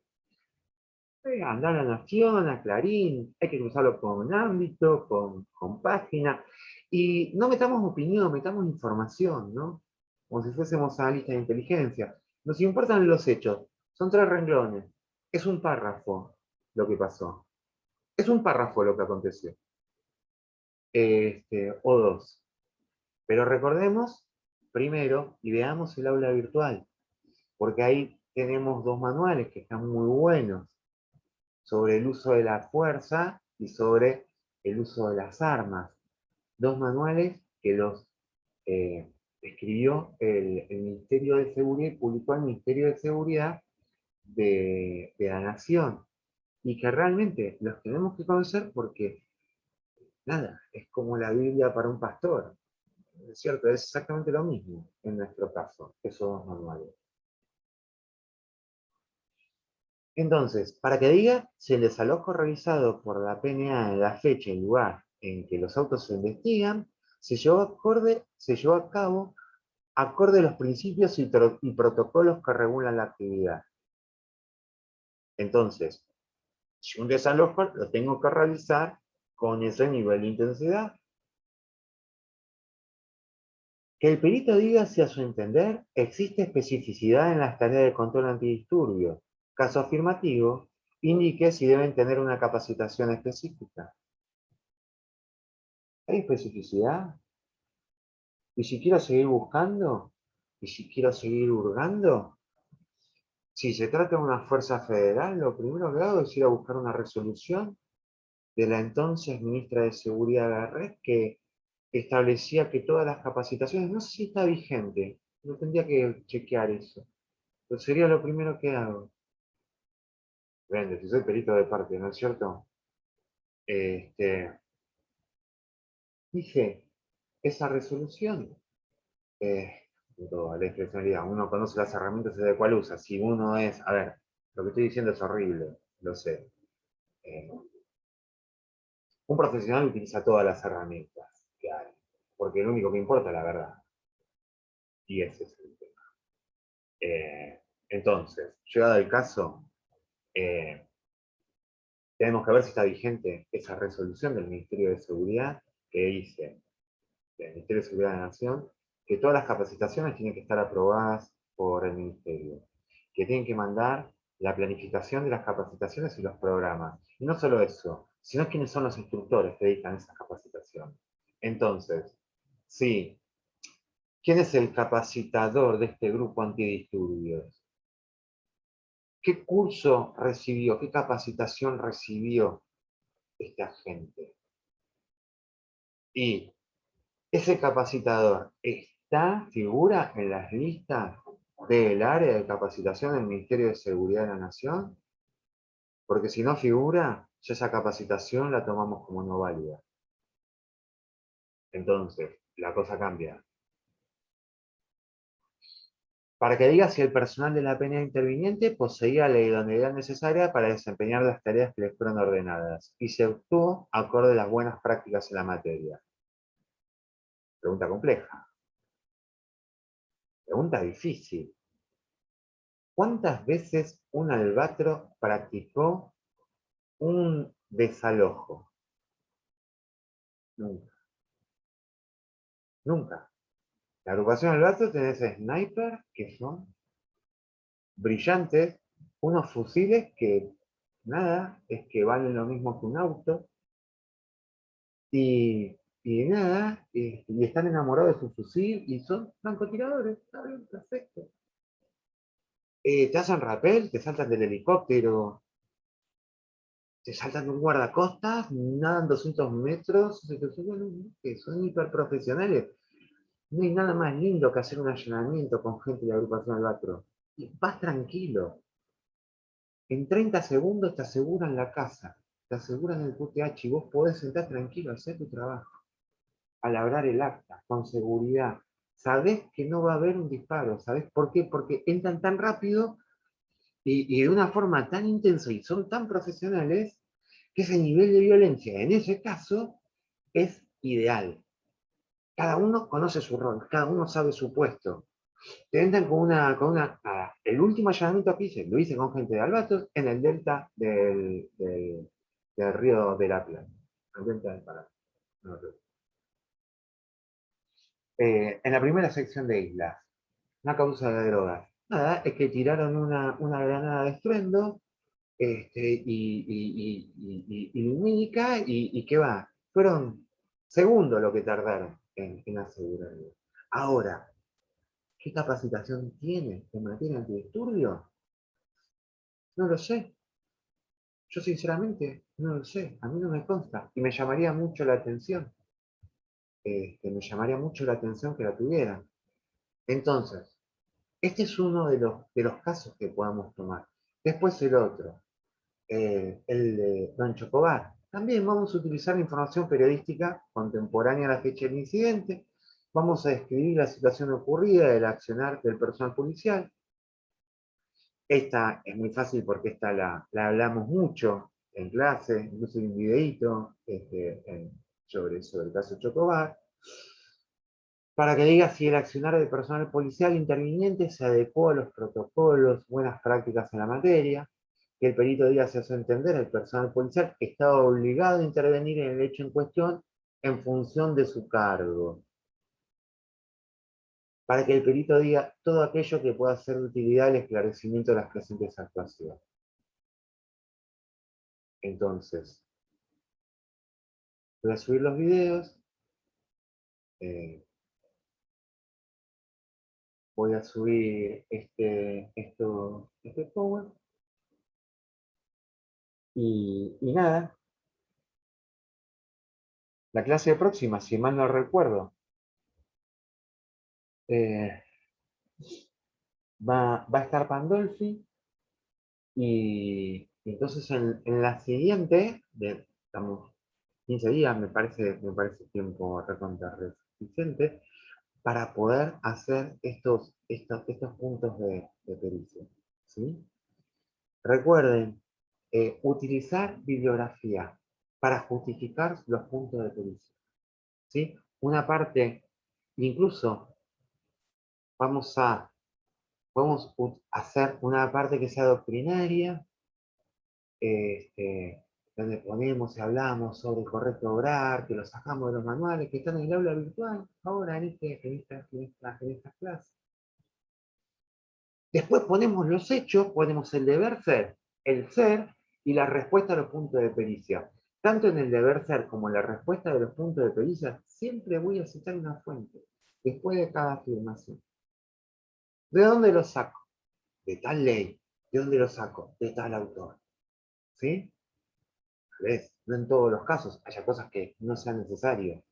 Andá a La Nación, a Clarín, hay que cruzarlo con ámbito, con página. Y no metamos opinión, metamos información, ¿no? Como si fuésemos analistas de inteligencia. Nos importan los hechos. Son 3 renglones. Es un párrafo lo que pasó. Es un párrafo lo que aconteció. O 2. Pero recordemos, primero, y veamos el aula virtual. Porque ahí tenemos 2 manuales que están muy buenos, sobre el uso de la fuerza y sobre el uso de las armas. 2 manuales que los escribió el Ministerio de Seguridad y publicó el Ministerio de Seguridad de la Nación. Y que realmente los tenemos que conocer porque, nada, es como la Biblia para un pastor. Es cierto, es exactamente lo mismo en nuestro caso, esos 2 manuales. Entonces, para que diga, si el desalojo realizado por la PNA en la fecha y lugar en que los autos se investigan, se llevó a cabo acorde a los principios y protocolos que regulan la actividad. Entonces, si un desalojo lo tengo que realizar con ese nivel de intensidad. Que el perito diga si a su entender existe especificidad en las tareas de control antidisturbios. Caso afirmativo, indique si deben tener una capacitación específica. ¿Hay especificidad? ¿Y si quiero seguir buscando? ¿Y si quiero seguir hurgando? Si se trata de una fuerza federal, lo primero que hago es ir a buscar una resolución de la entonces ministra de Seguridad Garret que establecía que todas las capacitaciones, no sé si está vigente, no tendría que chequear eso, pero sería lo primero que hago. Vende, si soy perito de parte, ¿no es cierto? Dice, esa resolución, la discrecionalidad, uno conoce las herramientas y sabe cuál usa. Si uno es, a ver, lo que estoy diciendo es horrible, lo sé. Un profesional utiliza todas las herramientas que hay, porque lo único que importa es la verdad. Y ese es el tema. Entonces, llegado el caso, tenemos que ver si está vigente esa resolución del Ministerio de Seguridad que dice, del Ministerio de Seguridad de la Nación, que todas las capacitaciones tienen que estar aprobadas por el Ministerio, que tienen que mandar la planificación de las capacitaciones y los programas. Y no solo eso, sino quiénes son los instructores que dictan esas capacitaciones. Entonces, sí, ¿quién es el capacitador de este grupo antidisturbios? ¿Qué curso recibió? ¿Qué capacitación recibió esta gente? Y ese capacitador figura en las listas del área de capacitación del Ministerio de Seguridad de la Nación, porque si no figura, ya esa capacitación la tomamos como no válida. Entonces, la cosa cambia. Para que diga si el personal de la pena interviniente poseía la idoneidad necesaria para desempeñar las tareas que les fueron ordenadas y se actuó acorde a las buenas prácticas en la materia. Pregunta compleja. Pregunta difícil. ¿Cuántas veces un albatro practicó un desalojo? Nunca. Nunca. La agrupación albatro tenés sniper que son brillantes, unos fusiles que nada, es que valen lo mismo que un auto, y nada, y están enamorados de su fusil y son francotiradores, está bien, perfecto. Te hacen rappel, te saltan del helicóptero, te saltan de un guardacostas, nadan 200 metros, que son hiperprofesionales. No hay nada más lindo que hacer un allanamiento con gente de la agrupación Albatro. Y vas tranquilo. En 30 segundos te aseguran la casa, te aseguran el QTH y vos podés sentar tranquilo a hacer tu trabajo. A labrar el acta, con seguridad. Sabés que no va a haber un disparo. ¿Sabés por qué? Porque entran tan rápido y de una forma tan intensa y son tan profesionales que ese nivel de violencia en ese caso es ideal. Cada uno conoce su rol, cada uno sabe su puesto. Te entran el último allanamiento que hice, lo hice con gente de Albatos en el delta del río de la Plata. El delta del Paraná. No, en la primera sección de islas, una causa de drogas. Nada, es que tiraron una granada de estruendo y lumínica y ¿qué va? Fueron segundos lo que tardaron en asegurarlo. Ahora, ¿qué capacitación tiene en materia antidisturbio? No lo sé. Yo sinceramente no lo sé. A mí no me consta. Y me llamaría mucho la atención. Me llamaría mucho la atención que la tuvieran. Entonces, este es uno de los casos que podamos tomar. Después el otro, el de Don Chocobar. También vamos a utilizar la información periodística contemporánea a la fecha del incidente. Vamos a describir la situación ocurrida, del accionar del personal policial. Esta es muy fácil porque esta la hablamos mucho en clase, incluso hay un videíto sobre el caso Chocobar, para que diga si el accionar del personal policial interviniente se adecuó a los protocolos, buenas prácticas en la materia, que el perito diga se hace entender al personal policial que estaba obligado a intervenir en el hecho en cuestión en función de su cargo, para que el perito diga todo aquello que pueda ser de utilidad al esclarecimiento de las presentes actuaciones. Entonces, voy a subir los videos, voy a subir este Power, y nada, la clase próxima, si mal no recuerdo, va a estar Pandolfi, y entonces en la siguiente, estamos 15 días me parece tiempo recontra suficiente para poder hacer estos puntos de pericia. ¿Sí? Recuerden, utilizar bibliografía para justificar los puntos de pericia. ¿Sí? Una parte, incluso podemos hacer una parte que sea doctrinaria, donde ponemos y hablamos sobre el correcto obrar, que lo sacamos de los manuales que están en el aula virtual, ahora en estas clases. Después ponemos los hechos, ponemos el deber ser, el ser y la respuesta a los puntos de pericia. Tanto en el deber ser como en la respuesta de los puntos de pericia, siempre voy a citar una fuente, después de cada afirmación. ¿De dónde lo saco? De tal ley. ¿De dónde lo saco? De tal autor. ¿Sí? Tal vez, no en todos los casos, haya cosas que no sean necesarias.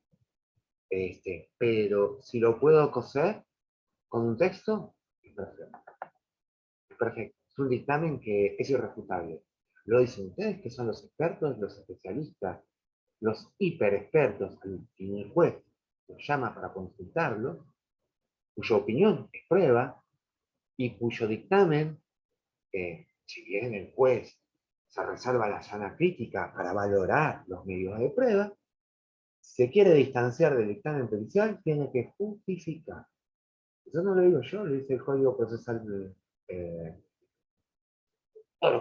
Pero si lo puedo coser con un texto, es perfecto. Es perfecto. Es un dictamen que es irrefutable. Lo dicen ustedes, que son los expertos, los especialistas, los hiperexpertos, y el juez los llama para consultarlo, cuya opinión es prueba y cuyo dictamen, si bien el juez se reserva la sana crítica para valorar los medios de prueba, si se quiere distanciar del dictamen pericial, tiene que justificar. Eso no lo digo yo, lo dice el Código Procesal, el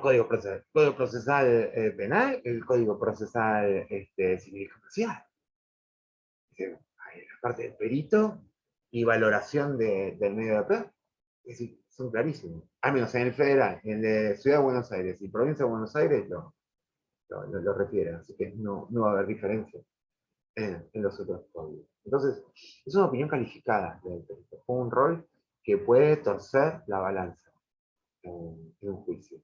Código Procesal Penal, el Código Procesal Civil y Comercial. Hay la parte del perito y valoración del medio de prueba. Es decir, son clarísimos. Al menos en el federal, en el de Ciudad de Buenos Aires y Provincia de Buenos Aires lo refieren, así que no va a haber diferencia en los otros códigos. Entonces, es una opinión calificada del perito. Fue un rol que puede torcer la balanza en un juicio.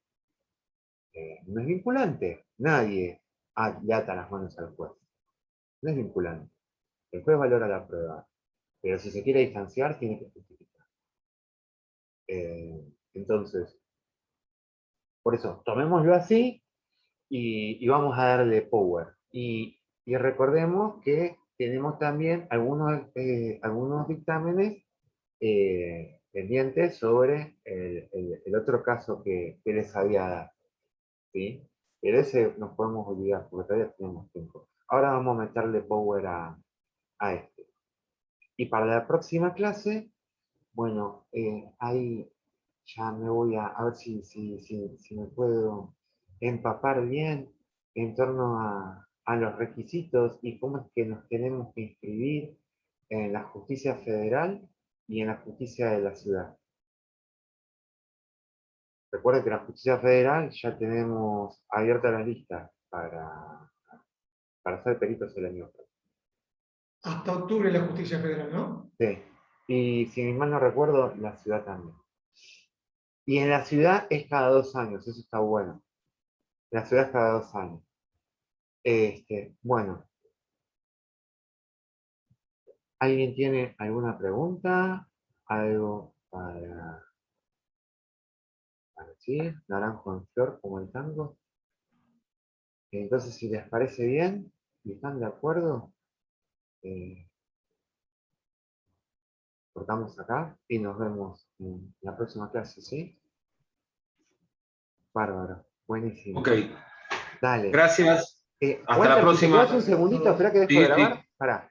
No es vinculante. Nadie le ata las manos al juez. No es vinculante. El juez valora la prueba. Pero si se quiere distanciar, tiene que justificar. Entonces, por eso, tomémoslo así y vamos a darle power. Y recordemos que tenemos también algunos dictámenes pendientes sobre el otro caso que les había dado. ¿Sí? Pero ese nos podemos olvidar porque todavía tenemos tiempo. Ahora vamos a meterle power a este. Y para la próxima clase, bueno, ahí ya me voy a ver si me puedo empapar bien en torno a los requisitos y cómo es que nos tenemos que inscribir en la justicia federal y en la justicia de la ciudad. Recuerden que en la justicia federal ya tenemos abierta la lista para ser peritos el año próximo. Hasta octubre la justicia federal, ¿no? Sí. Y si mal no recuerdo, la ciudad también. Y en la ciudad es cada 2 años, eso está bueno. La ciudad es cada 2 años. Bueno. ¿Alguien tiene alguna pregunta? ¿Algo para decir? Naranjo en flor como el tango. Entonces, si les parece bien, si están de acuerdo, cortamos acá y nos vemos en la próxima clase, ¿sí? Bárbaro, buenísimo. Ok. Dale. Gracias. Hasta la Walter, próxima. si te quedas un segundito, espera que dejo de grabar. Pará.